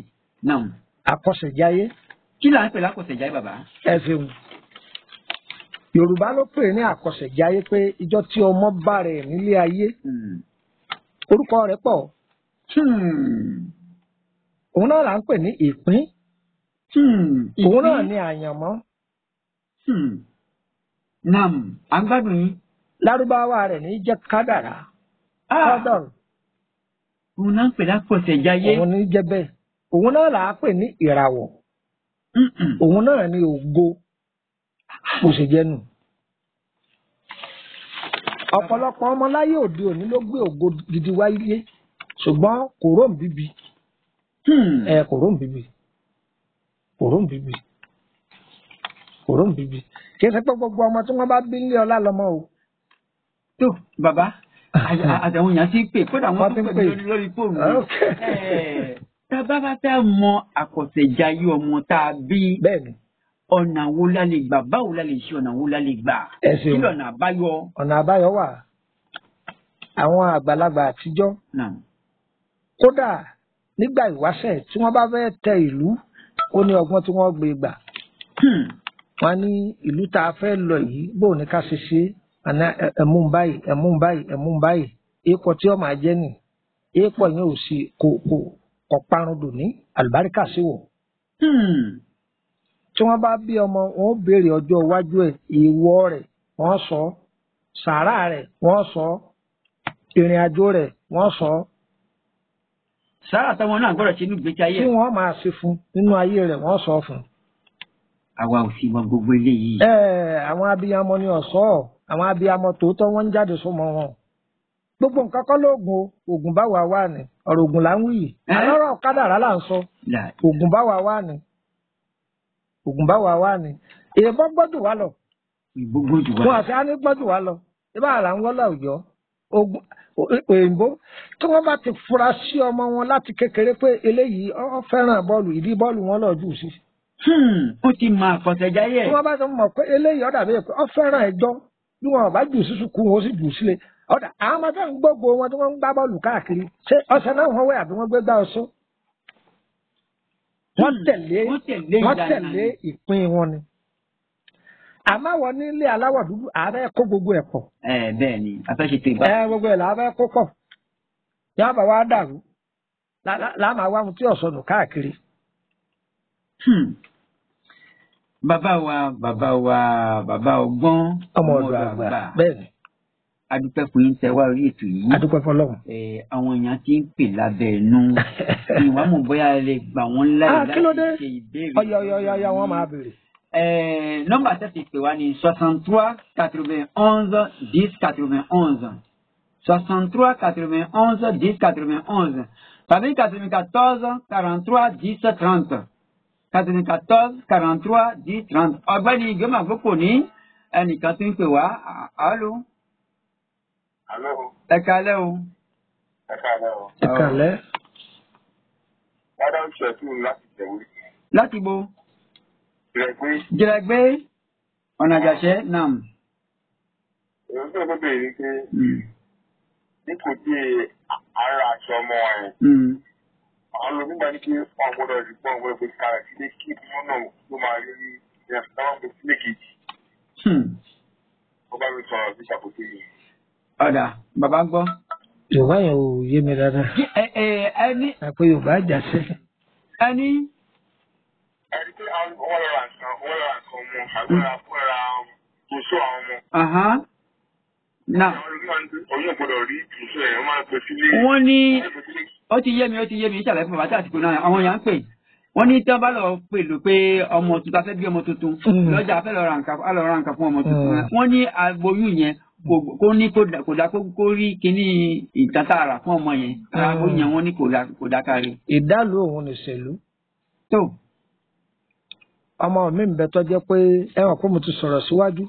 náà. àkọsẹ̀jáyé. kí là ń pè lákọsẹ̀jáyé bàbá. ẹ ṣeun yorùbá ló pè ní àkọsẹ̀jáyé pé ìjọ tí ọmọ bá rẹ̀ nílé ayé orúkọ rẹ̀ pọ̀ òun náà là ń pè ní ìpín. Òun náà ni àyànmọ́. Nam, à ń gbádùn yín. Lárúbáwá rẹ̀ ní jẹ́ kádàrá. Kádàrá. Òun náà ń pè lákọ̀ṣẹ̀jáyé. Òun ní jẹ́ bẹ́ẹ̀. Òun náà là á pè ní ìràwọ̀. Òun náà ni ògo. Kò sì jẹ́ nù. Ọ̀pọ̀lọpọ̀ ọmọ láyé òde òní ló gbé ògo gidi wáyé ṣùgbọ́n kò rò ń bíbí. Kò rò ń bíbí. Kò rò ń bíbí. Kò rò ń bíbí. Kì í ṣe pé gbogbo ọmọ tí wọ́n bá bí nílé ọlá lọ́mọ o. Tó bàbá àtàwọn èèyàn ti pè kódà wọ́n ti pè lórí fóònù. Tá a bá bá fẹ́ mọ àkọ̀ṣẹ̀jáyé ọmọ tá a bí. Bẹ́ẹ̀ni. Ọ̀nà wo la lè gbà báwo la lè ṣe ọ̀nà wo la lè gbà. Kí lọ̀nà àbáyọ. Ọ̀nà àbáyọ wà. Àwọn àgbàlagbà àtijọ́. Kódà nígbà ìwáṣẹ̀ tí wọ́n bá fẹ́ tẹ ìlú ó ní ọgbọ́n tí wọ́n gbé gbà. Wọ́n ní ìlú tá a fẹ́ lọ yìí bó ní ká ṣe ṣe ẹ̀mú báyìí ẹ̀mú báyìí ẹ̀mú báyìí èèpọ̀ tí ó máa jẹ́ nì èèpọ̀ yẹn ò sí kò parun dùn ní àlùbáríkà sí wò. Tí wọ́n bá bí ọmọ wọn ó béèrè ọjọ́ iwájú ẹ̀ èèwọ̀ rẹ̀ wọ́n sọ sàárà rẹ̀ wọ́n sọ ìrìn àjò rẹ̀ wọ́n sọ. Sàárà táwọn náà gbọ́dọ̀ ṣe ní ìgbésí ayé. Tí wọ́n máa ṣe fún nínú ayé rẹ̀ wọ́n sọ fún. Àwa ò sì mọ gbogbo eléyìí. Àwọn abiyamọ ni ọ̀sọ́ àwọn abiyamọ tòótọ́ wọ́n ń jáde sọmọ wọn. Gbogbo nǹkan kọ́ lóògùn oògùn báwa wà ní ọ̀rọ̀ oògùn là ń wí yìí. Àlọ́rọ̀ kádàrá là ń sọ oògùn báwa wà ní. Oògùn báwa wà ní. Èèbọ̀ gbọ́dọ̀ wá lọ. Wọ́n àti á ní gbọ́dọ̀ wá lọ. Ibà là ń wọ́lá òjọ́. Òyìnbó tí wọ́n bá ti fura sí ọmọ wọn láti kékeré pé eléyìí ó fẹ́ràn bọ́ọ̀lù ìdí bọ́ọ̀lù wọn lọ jù sí. Ó ti máa àkọ̀ṣẹ̀jáyé. Tí wọ́n bá ti mọ̀ pé eléyìí ọ̀dà bíi pé ó fẹ́ràn ẹjọ́ bí wọn bá jù sí sùkú wọn ó sì jù sílé. Ọ̀dà àwọn ọmọdé ń gbogbo wọn tí wọ́n ń gbá bọ́ọ̀lù káàkiri ṣé ọ̀sẹ̀ náà wọ́n wẹ̀ àbí wọ́n gbé gbá ọṣọ. Wọ́n tẹ̀lé ìpín wọn ni. Àmọ́ wọ nílé aláwọ̀ dúdú ààrẹ kó gbogbo ẹ̀ pọ̀. Bẹ́ẹ̀ ni afẹ́ṣe tó ìbá. Gbogbo ẹ̀ làárẹ̀ kó pọ̀. Yá bá wa dàrú láàmà wá mu tí ọ̀sọ̀nù káàkiri. Bàbá ọgbọ́n. Ọmọ ọ̀dọ̀ àgbà bẹ́ẹ̀ ni. Adúpẹ́ fún yín tẹ́ wá orí ètò yìí. Adúpẹ́ fọlọ́run. Àwọn èèyàn ti ń pè lábẹ́ ẹnu. Ìwà mọ̀ bóyá ẹ lè gbà wọ́n láì láti ṣe ìbéèrè. Ọ̀yọ̀ wọ́n máa béèrè. Nọ́mbà tẹ́tí pè wá ní 63 91 10 91 63 91 10 91 tàbí 94 43 10 30 94 43 10 30. Ọ̀gbẹ́ni Ìgbémà Gbópò ní ẹnìkan tí ń pè wá. Àló. Ẹ káalẹ́ o. Ẹ káalẹ́. Láti bo. Jẹ̀rẹ̀gbé ọ̀nà àjàṣẹ́ nam. Èyí tó gbọ́dọ̀ yìí pé dípò tí ara aṣọ ọmọ ẹ̀. Àwọn olùgbà ní kí wọ́n gbọ́dọ̀ rí pọ́n wọ́n gbé kára sílé kí wọ́n náà ló máa rí ní ìyàtọ̀ gbé sílé kejì. Wọ́n bá mi sọ̀rọ̀ sí ṣàkóso yìí. Ọ̀dà bàbá gbọ́. Yorùbá yẹn ò yé mi dáadáa. Ẹni. Àpò Yorùbá àjàṣẹ́. Ẹni. Ẹni pé wọ́n lọ ra nǹkan ọmọ àgbẹ̀rẹ̀ àfúnra tòṣó àwọn ọmọ. Náà. Àwọn olùgbà ní oyún gbọ́dọ̀ rí tòṣó ẹ̀ wọ́n máa ń pè sílé. Wọ́n ní ó ti yé mi ìṣàlẹ̀ fún bàbá tí àsìkò náà àwọn èèyàn ń pè. Wọ́n ní tí wọ́n bá lọ pè lò pé ọmọ tuntun afẹ́ bí ọmọ tuntun lọ́jà afẹ́ lọ ra nǹkan fún ọmọ tuntun. Wọ́n ní aboyún yẹn kó ní kò dá kó rí kíní ìtàtàrà fún ọmọ yẹn. Aboyún yẹn wọ́n ní kò dá kárí. Ìdálò òun nìṣèlú. Tó. Ọmọ mi ń bẹ tó jẹ́ pé ẹ̀wọ̀n pé mo ti sọ̀rọ̀ síwájú.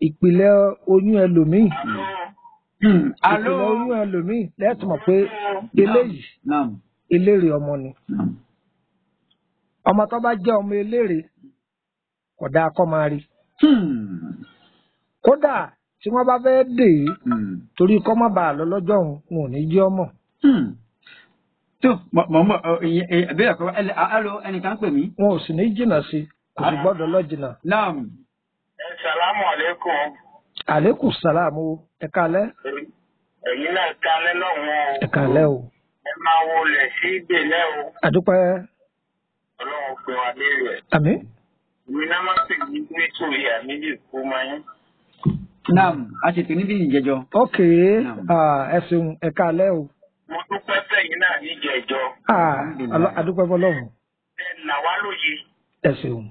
Ìpìlẹ̀ oyún ẹlòmíì. Ìpìlẹ̀ oyún ẹlòmíì lẹ́tọ̀ mọ̀ pé eléyìí eléré ọmọ ni. Ọmọ tó bá jẹ́ ọmọ eléré kò dáa kó máa rí. Kódà tí wọ́n bá fẹ́ dè é torí kó má bàa lọ lọ́jọ́ òun wọn ò ní jẹ́ ọmọ. Tó mọ̀ ìbéèrè kan alo ẹnìkan pè mí. Wọn ò sì ní jìnnà sí kò sì gbọ́dọ̀ lọ jìnnà. Naam. Salamu alaikum. Alaikum salam o. Ẹ káalẹ́. Ẹ̀yin náà kálẹ́ lọ́wọ́. Ẹ káalẹ́ o. Ẹ máa wọlé sí ìdèlẹ́ o. Àdúpẹ́. Ọlọ́run pè wá léèrè. Àmín. Ìwé náà máa pè ní nítorí àmì lè kó máa yín. Naam, a ṣètò níbí ìjẹjọ. Ok, ẹ ṣeun, ẹ káalẹ́ o. Mo dúpẹ́ fẹ̀yìn náà níjẹ̀jọ. Àdúpẹ́ fọlọ́run. Ẹ là wá lóye. Ẹ ṣeun.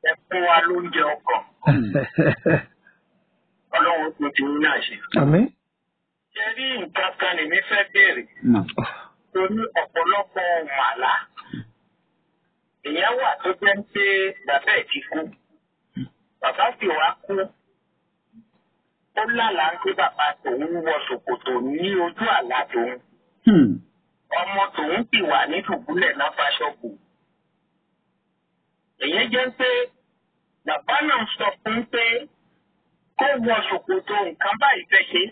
Ẹ fún wa lóúnjẹ ọkàn. Ọlọ́run tó ti ní náà ṣe. Àmín. Ṣé rí nǹkan kan lèmi fẹ́ béèrè? Torí ọ̀pọ̀lọpọ̀ màlá. Ìyẹn wà tó jẹ́ pé bàbá ẹ̀ ti kú. Bàbá sì wá kú. Ó lálàá ń pé bàbá tòun wọ ṣòkòtò ní ojú àlá tòun. Ọmọ tòun sì wà ní dùbúlẹ̀ náà fáṣọ́kù. Èyí jẹ́ pé bàbá náà sọ fún pé kó wọ ṣòkòtò nǹkan báyìí fẹ́ ṣe.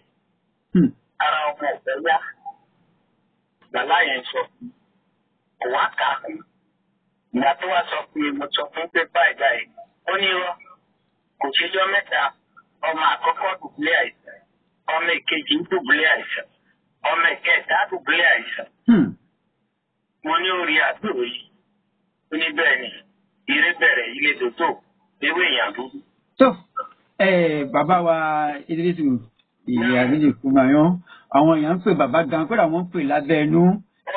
Ara ọmọ ọ̀fẹ́ yá. Bàbá yẹn sọ fún kò wá kà á kú. Ìgbà tó wá sọ pé mo sọ fún pé báyìí báyìí. Ó ní irọ́ kò ṣèjọ́ mẹ́ta. Ọmọ àkọ́kọ́ dùbúlẹ̀ àìsàn. Ọmọ ìkejì dùbúlẹ̀ àìsàn. Ọmọ ìkẹta dùbúlẹ̀ àìsàn. Mo ní orí àbúrò yìí. Ó ní bẹ́ẹ̀ ni eré bẹ̀rẹ̀ ilé tòótọ́ ewé èèyàn dúdú. Tó bàbá wa Idrisu ìyá àbíjì Kúmáyán àwọn èèyàn ń pè bàbá gan kódà wọ́n ń pè lábẹ́ ẹnu.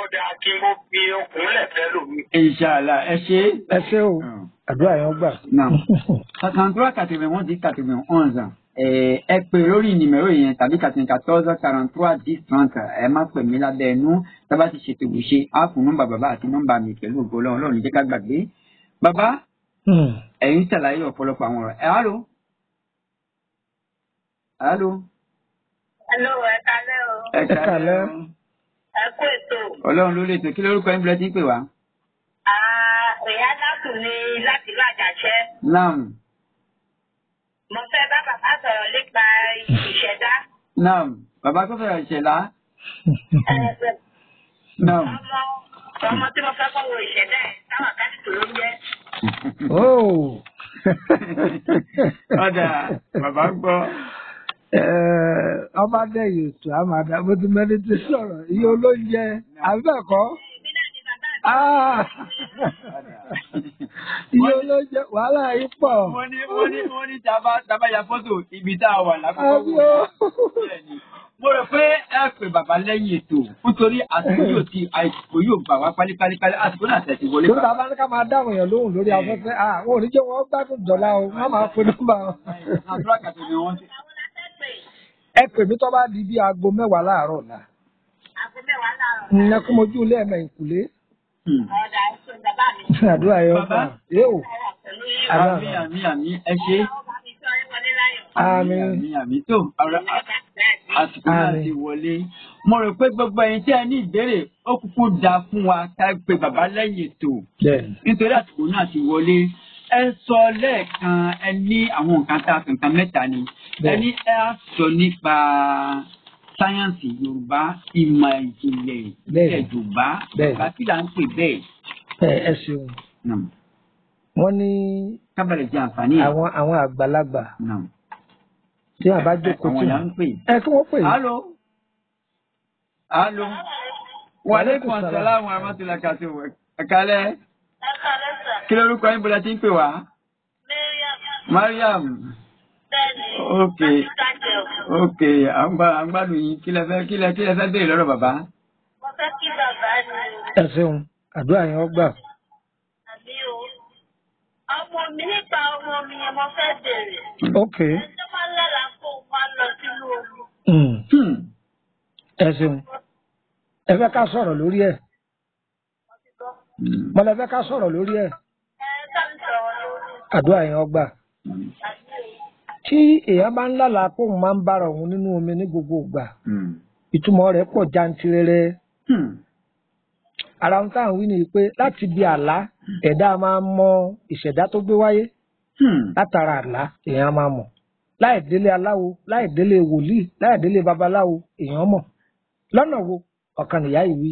Ó dáa kí mo fi okùn lẹ̀ fẹ́ lómi. Inshallah ẹ ṣe. Ẹ ṣe o. Àdúrà yẹn gbà. Naam. 83 81 10 91 ẹ pè lórí nìmẹ́rò yẹn tàbí 94 43 10 30 ẹ má pè mí lábẹ́ ẹnu tábà ti ṣètò ìwòṣe á fún nọ́mbà bàbá àti nọ́mbà mi pẹ̀lú ògo Ọlọ́run jẹ́ ká gbàgbé. Bàbá ẹ̀yin ṣàlàyé ọ̀pọ̀lọpọ̀ àwọn ọ̀rọ̀ ẹ̀ hálò. Hálò. Hello, ẹ kálẹ́ o. Ẹ kálẹ́ o. Ẹ kú ètò. Ọlọ́run ló lè tó kí lórúkọ ẹ̀ ń bilẹ̀ tí ń pè wá. Ìyá Dátù ni láti Lájàṣẹ́. Naam. Mo fẹ́ bá bàbá sọ̀rọ̀ nípa ìṣẹ̀dá. Naam. Bàbá tó fẹ́ràn ìṣẹ̀lá. Naam. Ọmọ tí mo fẹ́ kọ́ wo ìṣẹ̀dá ẹ̀ táwọn akásìkò ló ń jẹ́. Ọ̀dà bàbá gbọ́. Ọba dẹ̀yìn ètò àmàdà bó ti mẹ́rin ti sọ̀rọ̀ iye olóúnjẹ àbẹ́ẹ̀kọ́. Iye olóúnjẹ wàhálà yìí pọ̀. Wọ́n ní tábà ya fọ́tò ibi tá a wà lákòókò wò. Mo rò pé ẹ pè bàbá lẹ́yìn ètò nítorí àsìkò yóò gbà wá pálípálí àsìkò náà tẹ̀sí wọlé. Lórí bàbá ní ká máa dáhùn èèyàn lóhùn lórí afẹ́fẹ́. Àwọn ò ní jẹ́ wọ́n gbádùn dọ̀la o, wọ́n máa pe nọ́mbà wọn. Ẹ pè mí tó bá di bí aago 10 láàárọ̀ ọ̀la. Aago 10 láàárọ̀. Ǹjẹ́ kó mojú ilé ẹ̀mẹ̀ ìkùlé. Ọ̀dà ẹ̀sùn bàbá mi. Àdúrà yẹn gbà. Yóò. Àmì ẹ ṣe. Àmì tó àsìkò náà ti wọlé. Mo rò pé gbogbo ẹ̀yin tí ẹ ní ìbéèrè ó kúkú dáa fún wa ká pe bàbá lẹ́yìn ètò. Nítorí àsìkò náà ti wọlé. Ẹ sọ lẹ́ẹ̀kan ẹ ní àwọn nǹkan tá a kankan mẹ́ta ni. Ẹ ní ẹ á sọ nípa sáyẹ́ǹsì Yorùbá ìmọ̀ ìjìnlẹ̀ ilẹ̀ Yorùbá kí là ń pè bẹ́ẹ̀. Ẹ ṣeun. Wọ́n ní kábàlẹ̀ jẹ́ àǹfààní. Àwọn àgbàlagbà. Tí a bá jókòó tí wọ́n pè. Kí wọ́n pè. Hálò. Wa alaikum assalam wa rahmatullahi wabarakatuh. Ẹ̀kálẹ́. Kí lórúkọ yín bọ́lá tí ń pè wá? Mariam. Ok, à ń gbádùn yín. Kí lẹ fẹ́ béèrè lọ́rọ̀ bàbá? Mo fẹ́ kí bàbá ni. Ẹ ṣeun, àdúrà yẹn ó gbà. Àbí o. Ọmọ mi nípa ọmọ mi yẹn mo fẹ́ béèrè. Ok. Ẹjọ́ máa ń lára kó o máa lọ sínú omi. Ẹ ṣeun. Ẹ fẹ́ ká sọ̀rọ̀ lórí ẹ̀. Mo lè fẹ́ ká sọ̀rọ̀ lórí ẹ̀. Àdúrà yẹn ó gbà. Tí èèyàn bá ń lálàá pé òun máa ń bára òun nínú omi ní gbogbo ìgbà, ìtumọ̀ rẹ̀ pọ̀ jantirẹrẹ. Ara ohun táwọn wí ni pé láti bí àlá ẹ̀dá máa mọ ìṣẹ̀dá tó gbé wáyé. Látara àlá èèyàn máa mọ̀. Láì délé aláwo, láì délé wòlíì, láì délé babaláwo èèyàn mọ̀. Lọ́nà wo ọ̀kan nìyá ìwí.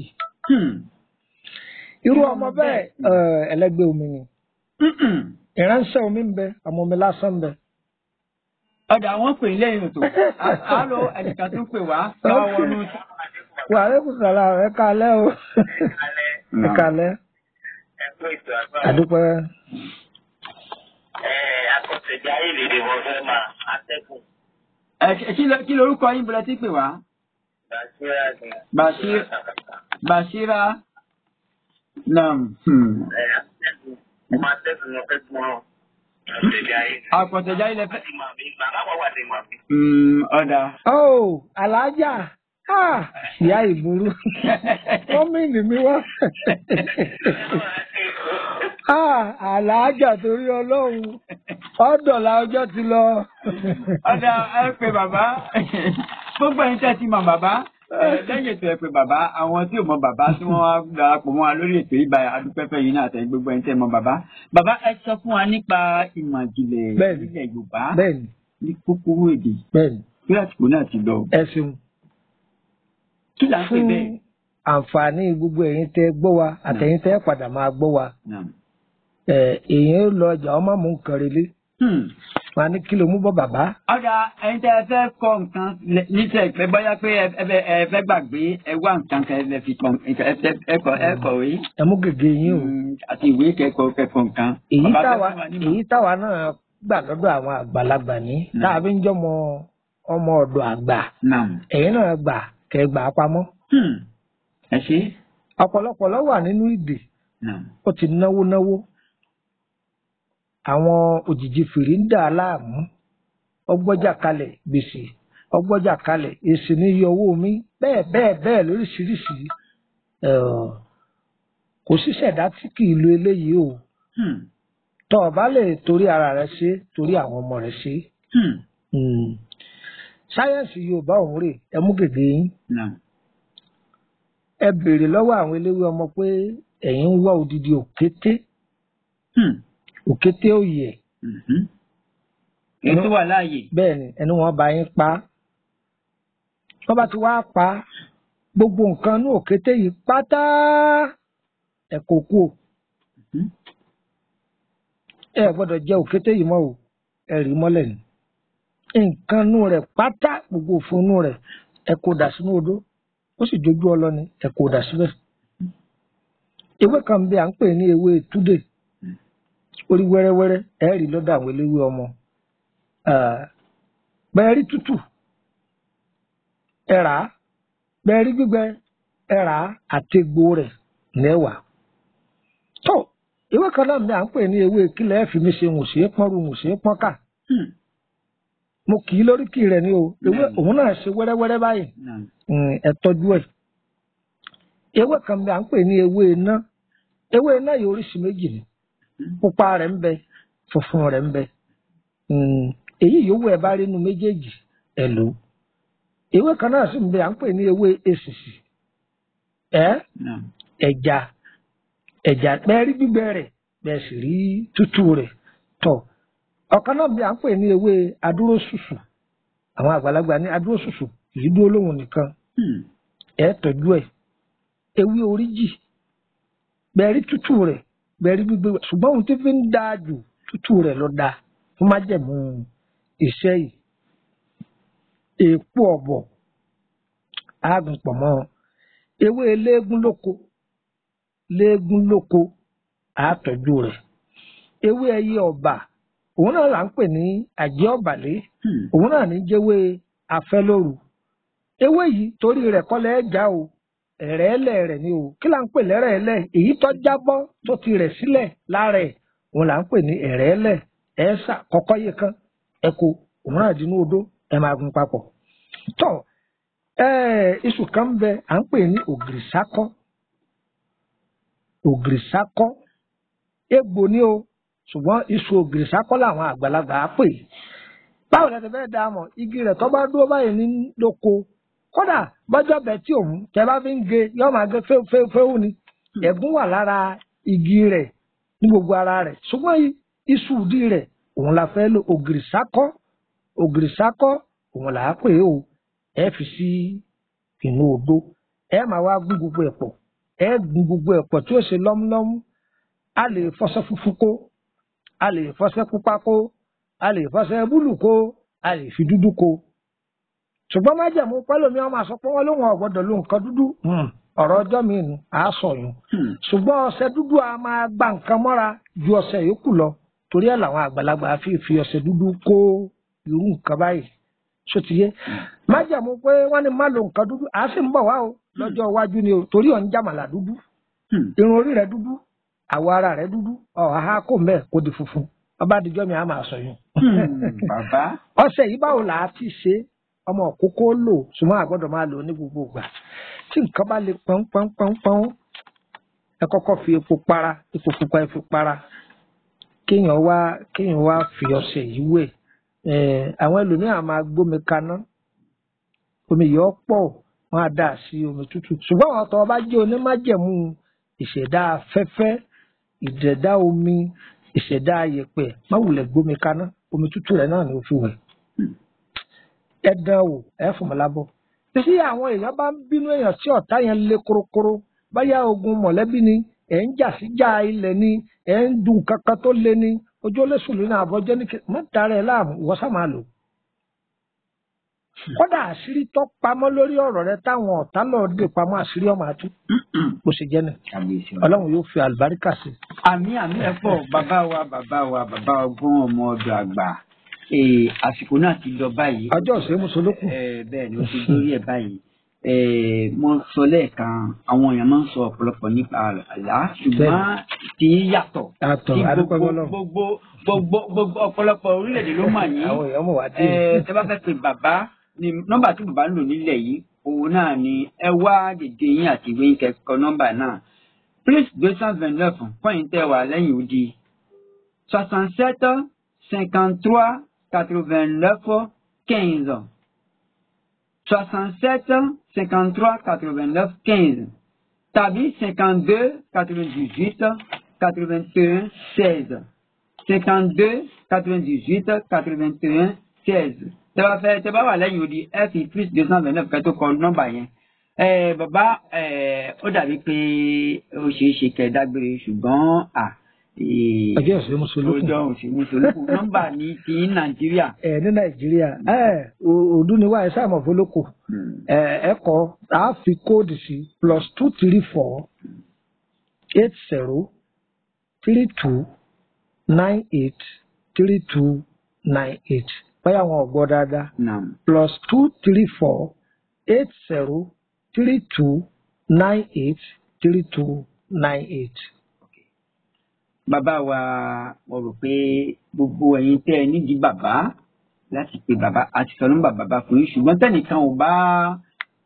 Irú ọmọ bẹ́ẹ̀ ẹlẹ́gbẹ́ omi ni. Ìránṣẹ́ omi ń bẹ, ọmọ omi lásán ń bẹ. Ọ̀dà àwọn pè lẹ́yìn ètò. Àlọ́ ẹnìkan tó pè wá káwọn wọnú. Wa alaikum salaam, ẹ káalẹ́ o. Ẹ káalẹ́. Ẹ kú ètò àgbà. Àdúpẹ́. Akọ̀tẹ̀jáyé lèdè wọn fẹ́ máa atẹ́kùn. Kí lorúkọ yín bẹ̀rẹ̀ tí pè wá? Bàṣírà ni. Bàṣírà. Nam. Mo atẹ́kùn lọ fẹ́ fún ọ. Akọ̀tẹ̀jáyé lẹ fẹ́. Bàbá wa wà ní màmí. Ọ̀dà. Oh, Alájà. Ìyá ìburú. Wọ́n mìíní mi wá. Alájà torí Ọlọ́run. Ọ̀dọ̀là ọjọ́ ti lọ. Ọ̀dà ẹ pè bàbá. Gbogbo ẹ̀yin tẹ́ ti mọ bàbá. Lẹ́yìn ètò ẹ pè bàbá. Àwọn tí ò mọ bàbá tí wọ́n wá darapọ̀ mọ́ wa lórí ètò ìbá adúpẹ́fẹ́ yìí náà àtẹ̀yìn gbogbo ẹ̀yin tẹ́ mọ bàbá. Bàbá ẹ sọ fún wa nípa ìmọ̀ ìjìnlẹ̀ ilẹ̀ Yorùbá. Bẹ́ẹ̀ni. Ní kúkúrú èdè. Bẹ́ẹ̀ni. Bí àsìkò náà ti lọ. Ẹ ṣeun. Kí là ń pè bẹ́ẹ̀? Fún àǹfààní gbogbo ẹ̀yin tẹ́ gbọ́ wa àtẹ̀yin tẹ́ padà máa gbọ́ wa. Èèyàn lọ ọjà ọmọ mú nǹkan relé. Wọ́n á ní kí ló mú bọ́ bàbá. Ọ̀dà ẹ̀yin tẹ́ ẹ fẹ́ kọ́ nǹkan níṣẹ́ ìpẹ́ bóyá pé ẹ fẹ́ gbàgbé ẹ wá nǹkan kẹ́ ẹ fi kọ́ ẹ kọ̀wé. Ẹ mú gègé yín o. Àti ìwé kẹ́kọ̀ọ́ nǹkan. Èyí táwa náà gbà lọ́dọ̀ àwọn àgbàlagbà ní. Tá a fi ń jọmọ ọmọ ọ̀dọ̀ àgbà. Ẹ̀yin náà gbà kẹ́ gbà á pamọ́. Ẹ ṣe. Ọ̀pọ̀lọpọ̀ ló wà nínú ìdè. Ó ti náwó. Àwọn òjìji fìrí ń dà á láàmú. Ọgbọ́jà kalẹ̀ gbèsè. Ọgbọ́jà kalẹ̀ èsì ní iye owó mi. Bẹ́ẹ̀ lóríṣiríṣi. Kò sí ṣẹ̀dá tí kì í lo eléyìí o. Tọ́ ọ bá lè torí ara rẹ ṣe torí àwọn ọmọ rẹ ṣe. Sáyẹ́ǹsì Yorùbá òun rè ẹ mú gègé yín. Ẹ béèrè lọ́wọ́ àwọn eléwé ọmọ pé ẹ̀yin ń wá odidi òkété. Òkété òye. Ètò wà láàyè. Bẹ́ẹ̀ni ẹni wọ́n bá yín pa. Wọ́n bá ti wá pa gbogbo nǹkan ní òkété yìí pátá ẹ kò kú o. Ẹ gbọ́dọ̀ jẹ òkété yìí mọ́ o. Ẹ rí mọ́lẹ̀ ni. Nǹkan nú rẹ̀ pátá gbogbo òfin rẹ̀ ẹ kò dà sínú odó. Ó sì dojú ọlọ́ni ẹ kò dà síbẹ̀. Ewé kan bí à ń pè ní ewé túdè. Orí wẹ́rẹ́wẹ́rẹ́ ẹ rí lọ́dọ̀ àwọn eléwé ọmọ. Bẹ́ẹ̀ rí tútù ẹ rà á. Bẹ́ẹ̀ rí gbígbẹ ẹ rà á àti egbò rẹ̀ lẹ́wà. Tó ewé kan náà bí à ń pè ní ewé kílẹ̀ ẹ fi mi ṣe mùsè pọ́nrú mùsè pọ́nká. Mo kì í lórí kì í rẹ̀ ni o. Ewé òun náà ṣe wẹ́rẹ́wẹ́rẹ́ báyìí. Ẹ tọ́jú ẹ̀. Ewé kan bí à ń pè ní ewé iná. Ewé iná yìí oríṣi méjì ni. Pupa rẹ̀ ń bẹ, funfun rẹ̀ ń bẹ. Èyí yòówù ẹ bá rí inú méjèèjì ẹ lò. Ewé kan náà sì ń bẹ à ń pè ní ewé èsìsì. Ẹja bẹ́ẹ̀ rí gbígbẹ rẹ̀ bẹ́ẹ̀ sì rí tútù rẹ̀ tọ̀. Ọ̀kan náà bí à ń pè ní ewé adúróṣùṣù. Àwọn àgbàlagbà ní adúróṣùṣù kìí dúró lóhùn nìkan. Ẹ tọ́jú ẹ̀. Ewé oríjì bẹ́ẹ̀ rí tútù rẹ̀ bẹ́ẹ̀ rí gbígbé ṣùgbọ́n ohun tí fi ń dáa jù tútù rẹ̀ lọ dáa fún májẹ̀mú iṣẹ́ yìí. Èèpo ọ̀bọ̀ àgùn pọ̀ mọ́ ewé léégún lóko àtọ́jú rẹ̀. Ewé ẹyẹ ọ̀bà òun náà là ń pè ní àjẹ́ ọ̀bàlé òun náà ní jẹ́wé afẹ́lóru. Ewé yìí torí rẹ̀ kọ́lẹ̀ ẹ̀já o ẹ̀rẹ́lẹ̀ rẹ̀ ni o kí là ń pè lẹ́rẹ̀ẹ́lẹ̀ èyí tó jábọ́ tó ti rẹ̀ sílẹ̀ lára ẹ̀ òun là ń pè ní ẹ̀rẹ́lẹ̀ ẹ̀ẹ́sà kọ́kọ́ yìí kan ẹ̀kọ́ òun náà dínú odó ẹ̀ máa gun papọ̀. Tọ́ iṣu kan bẹ à ń pè ní ògìrìsákọ́ egbò ni o ṣùgbọ́n iṣu ògìrìsákọ́ làwọn àgbàlagbà á pè. Báwo lẹ ti fẹ́ dá a mọ̀ igi rẹ̀ tó bá dúró báyìí ní lóko kódà bọ́jọ́ bẹ̀ tí òun tẹ bá fi ń ge yóò máa ge féwú ni ẹ̀gún wà lára igi rẹ̀ ní gbogbo ara rẹ̀ ṣùgbọ́n iṣu ìdí rẹ̀ òun la fẹ́ lo ògìrìsákọ́ òun là á pè é o ẹ fi sí inú odó ẹ máa wá gún gbogbo ẹ̀ pọ̀ ẹ gún gbogbo ẹ̀ pọ̀ tí ó ṣe lọ́múlọ́mú a lè fọṣẹ funfun kó a lè fọṣẹ pupa kó a lè fọṣẹ búlù kó a lè fi dúdú kó ṣùgbọ́n májẹ̀mú pẹ́lú mi wọ́n máa sọ pé wọ́n lóun ọ̀gbọ́dọ̀ lo nǹkan dúdú ọ̀rọ̀ ọjọ́ mi nù á sọ yun ṣùgbọ́n ọṣẹ dúdú a máa gba nǹkan mọ́ra ju ọṣẹ yòókù lọ torí ẹ̀ làwọn àgbàlagbà fi ọṣẹ dúdú kó irú nǹkan báyìí sotiye májẹ̀mú pé wọ́n ní má lo nǹkan dúdú à á sì ń bọ̀ wá o lọ́jọ́ iwájú ni o torí ọ̀ ń jàmàlà dúdú irun orí rẹ̀ dúdú àwọ̀ ara rẹ̀ dúdú ọ̀há kò mẹ́ẹ̀ kó di funfun ọba àdìjọ́ mi á máa sọ yun. bàbá ọṣẹ yìí báwo là á ti ṣe ọmọ òkókó lò ṣùgbọ́n àgbọ́dọ̀ máa lò ní gbogbo ìgbà tí nǹkan bá lè pọ́npọ́npọ́npọ́n ẹ kọ́kọ́ fi epo para epo pupa ẹ fi para kéèyàn wá fi ọṣẹ yìí wẹ̀ àwọn ẹlòmíràn máa gbómi kaná omi yìí ọ̀pọ̀ wọn á dà sí omi tútù ṣùgbọ́n àwọn tó bá jẹ́ onímájẹ̀mú ìṣẹ̀dá afẹ́fẹ́ ìdẹ̀dá omi ìṣẹ̀dá ayẹ̀pẹ̀ má wulẹ̀ gbómi kaná omi tútù rẹ̀ náà ni ó fi wẹ̀ ẹ dán wò ẹ fún mi lábọ́ tí àwọn èèyàn bá ń bínú èèyàn tí ọ̀tá yẹn lé korokoro báyà ogun mọ̀lẹ́bí ni ẹ̀ ń jà síjà ilẹ̀ ni ẹ̀ ń dùn kankan tó lé ní ojú olóṣèlú náà àbọ̀jẹ́ ní má darẹ̀ láàmú ìwọ sá máa lò. kódà àṣírí tó pamọ́ lórí ọ̀rọ̀ rẹ táwọn ọ̀tá lọ́ọ́ dé pamọ́ àṣírí ọmọ àtú bó ṣe jẹ́ ni ọlọ́run yóò fi àlùbáríkà sí. àmín ẹ pọ̀ bàbá ọgbọ́n ọmọ ọdọ̀ àgbà àsìkò náà ti lọ báyìí. ọjọ́ òsè mùsùlùkù. bẹ́ẹ̀ ni ó ti dórí ẹ̀ báyìí. mo sọ lẹ́ẹ̀kan àwọn èèyàn máa ń sọ ọ̀pọ̀lọpọ̀ nípa àlá ṣùgbọ́n tí yàtọ̀ tí gbogbo ọ̀pọ̀lọpọ̀ orílẹ̀-èdè ló mà ní. àwọn èèyàn mọ̀ wá dé. tẹ́ bá fẹ́ pe bàbá ni nọ́mbà tí bàbá ń lò nílẹ̀ yìí òun náà ni ẹ wá dèdè yín àti ìwé yín kẹ́kọ̀ọ́ nọ́mbà náà plus 229 point tẹ́ wà lẹ́yìn odi 67 53 89 15 67 53 89 15 tàbí 52 98 81 16 52 98 81 16 tẹ́ bá wà lẹ́yìn odi ẹ fi plus 229 kẹ́ tó kọ nọ́mbà yẹn. Bàbá ó dàbí pé ó ṣeé ṣe kẹ́ dágbére ṣùgbọ́n ọjọ́ òsè mùsùlùkù nọ́mbà ní ti Nàìjíríà. ní Nàìjíríà òdú ni wá ẹ sáà mọ̀ fọlọ́kù ẹ kọ́ a fi kóòdù sí +234 80 32 98 32 98 báyà wọn ò gbọ́ dáadáa +234 80 32 98 32 98. Bàbá wa mo rò pé gbogbo ẹ̀yin tẹ́ ẹ nídìí bàbá láti pe bàbá àti sọ nọ́mbà bàbá fún yín ṣùgbọ́n tẹ́nìkan ò bá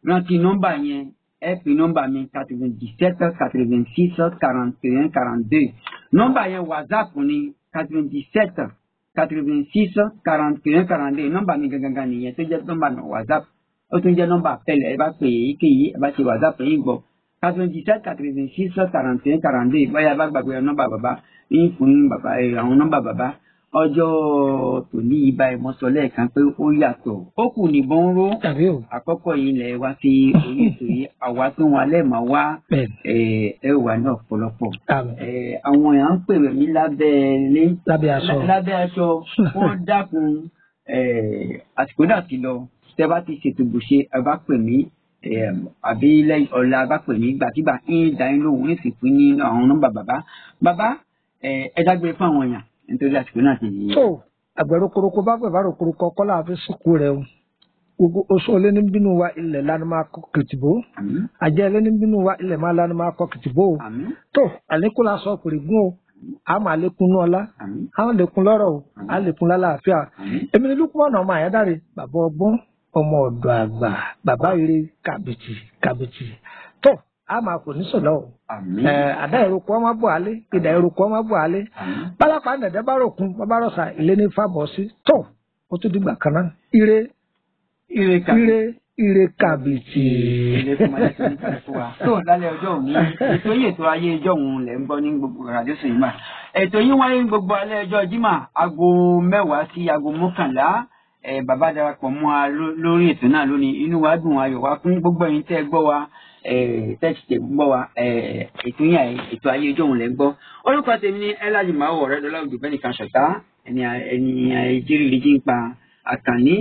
rántí nọ́mbà yẹn ẹ pe nọ́mbà mi 97 86 41 42 nọ́mbà yẹn WhatsApp ni 97 86 41 42 nọ́mbà mi gangan nìyẹn tó jẹ́ nọ́mbà mi WhatsApp ó tún jẹ́ nọ́mbà pẹ̀lẹ́ ẹ bá pè é kéyìí ẹ bá ṣe WhatsApp yín gbọ́ 97 86 41 42 báyà bá gbàgbé nọ́mbà bàbá yín fún bàbá àwọn nọ́mbà bàbá ọjọ́ tòní ibà ìmọ̀sọ lẹ́ẹ̀kan pé ó yàtọ̀ ó kù níbọn ró àkọ́kọ́ yìí lẹ̀ wá sí orí ètò yìí àwa tó wọn alẹ́ máa wá ẹ wà ní ọ̀pọ̀lọpọ̀ àwọn èèyàn ń pè mí lábẹ́ aṣọ wọ́n dákun àsìkò náà ti lọ tẹ́ bá ti ṣètò bùṣe ẹ bá pè mí àbí lẹ́yìn ọ̀la bá pè mí gbàtígbà ń dáyín lóhùn ń sì fún ní àwọn nọ́mbà bàbá ẹ dágbére fún àwọn èèyàn nítorí àsìkò náà ti yí. tó àgbẹ̀rù koroko bá gbẹ̀ bá rò koroko ọkọ láàfin sìnkú rẹ o gbogbo oṣù olóní bínú wa ilẹ̀ lánàá máa kọ kìtìbó àjẹ́ olóní bínú wa ilẹ̀ máa lánàá máa kọ kìtìbó tó àlékún la sọ pèrè gún o a máa lékún ní ọlá a máa lékún lọ́rọ̀ o a lékún lálàáfíà èmi ni Lukman ọmọ Àyádáre bàbá ọgbọ́n ọmọ ọ̀dọ̀ àgbà bàbá ire kàbìtì tó a máa kò ní sọ̀lọ́ o àdá ìrokò ọmọ bọ̀ alẹ́ ìdá ìrokò ọmọ bọ̀ alẹ́ pálápàá nẹ̀dẹ́ bá ròkun bàbá rọ̀ṣà ilé ní fàbọ̀ sí tó o tún dìgbà kan náà ire kàbìtì. tó lálẹ́ ọjọ́ òní ètò yìí ètò ayé ẹjọ́ òun lẹ̀ ń gbọ́ ní gbogbo rádíò Sèyímà ètò yìí wáyé gbogbo alẹ́ ọjọ́ Jímọ̀ aago 10 sí aago 11 bàbá darapọ̀ mọ́ a lórí ètò náà lónìí inú wa dùn ayọ̀ wa fún gbogbo ẹ̀yin tẹ́ ẹ gbọ́ wa tẹ́ gbọ́ wa ètò yìí ètò ayé ẹjọ́ òun lẹ̀ ń gbọ́ orúkọ tèmi ní Elijah Mawo ọ̀rẹ́ dọ́là òjò bẹ́ẹ̀ nìkan ṣọ̀tá ẹni ìjírí lè jí ń pa Àkànní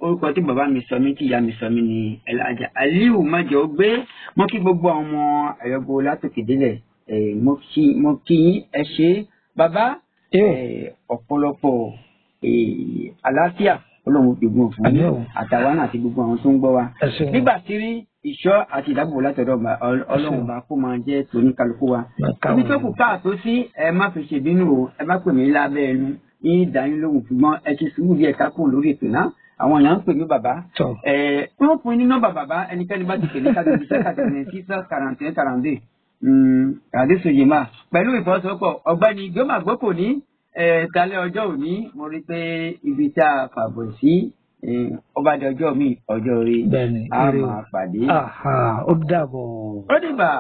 orúkọ tí bàbá mi sọ mí tí ìyá mi sọ mí ni Elijah Aliu májọ gbé mo kí gbogbo àwọn ọmọ ẹ̀yọ́gbó látòkè délẹ̀ mo kí yín ẹ ṣe bàbá ọ̀pọ̀lọpọ̀ àlàáfíà Ọlọ́run fi gún fún yín àtàwọn náà àti gbogbo àwọn tó ń gbọ́ wa nígbà tí rí ìṣọ́ àti ìdáàbòbò látọ̀dọ̀ Ọlọ́run bá kó máa jẹ́ tòní kálukú wa ibi tó kù káàtó sí ẹ má fi ṣèbínú o ẹ má pè mí lábẹ́ ẹnu yín dání lóhùn ṣùgbọ́n ẹ ti sùúrù díẹ̀ ká kúrò lórí ètò náà àwọn èèyàn ń pè mí bàbá wọ́n fún ní nọ́mbà bàbá ẹnikẹ́ni bá ti pè ní kàdé àdéṣòyèmá pẹ̀lú ìfọwọ́sowọ́pọ̀ ọ̀gbẹ́ni gbọ́mà gbọ́kò ní talẹ́ ọjọ́ òní mo rí pé ibi tá a fàbọ̀ sí ọba di ọjọ́ mi ọjọ́ rí a máa pàdé. ó dàbọ̀. ó dìgbà.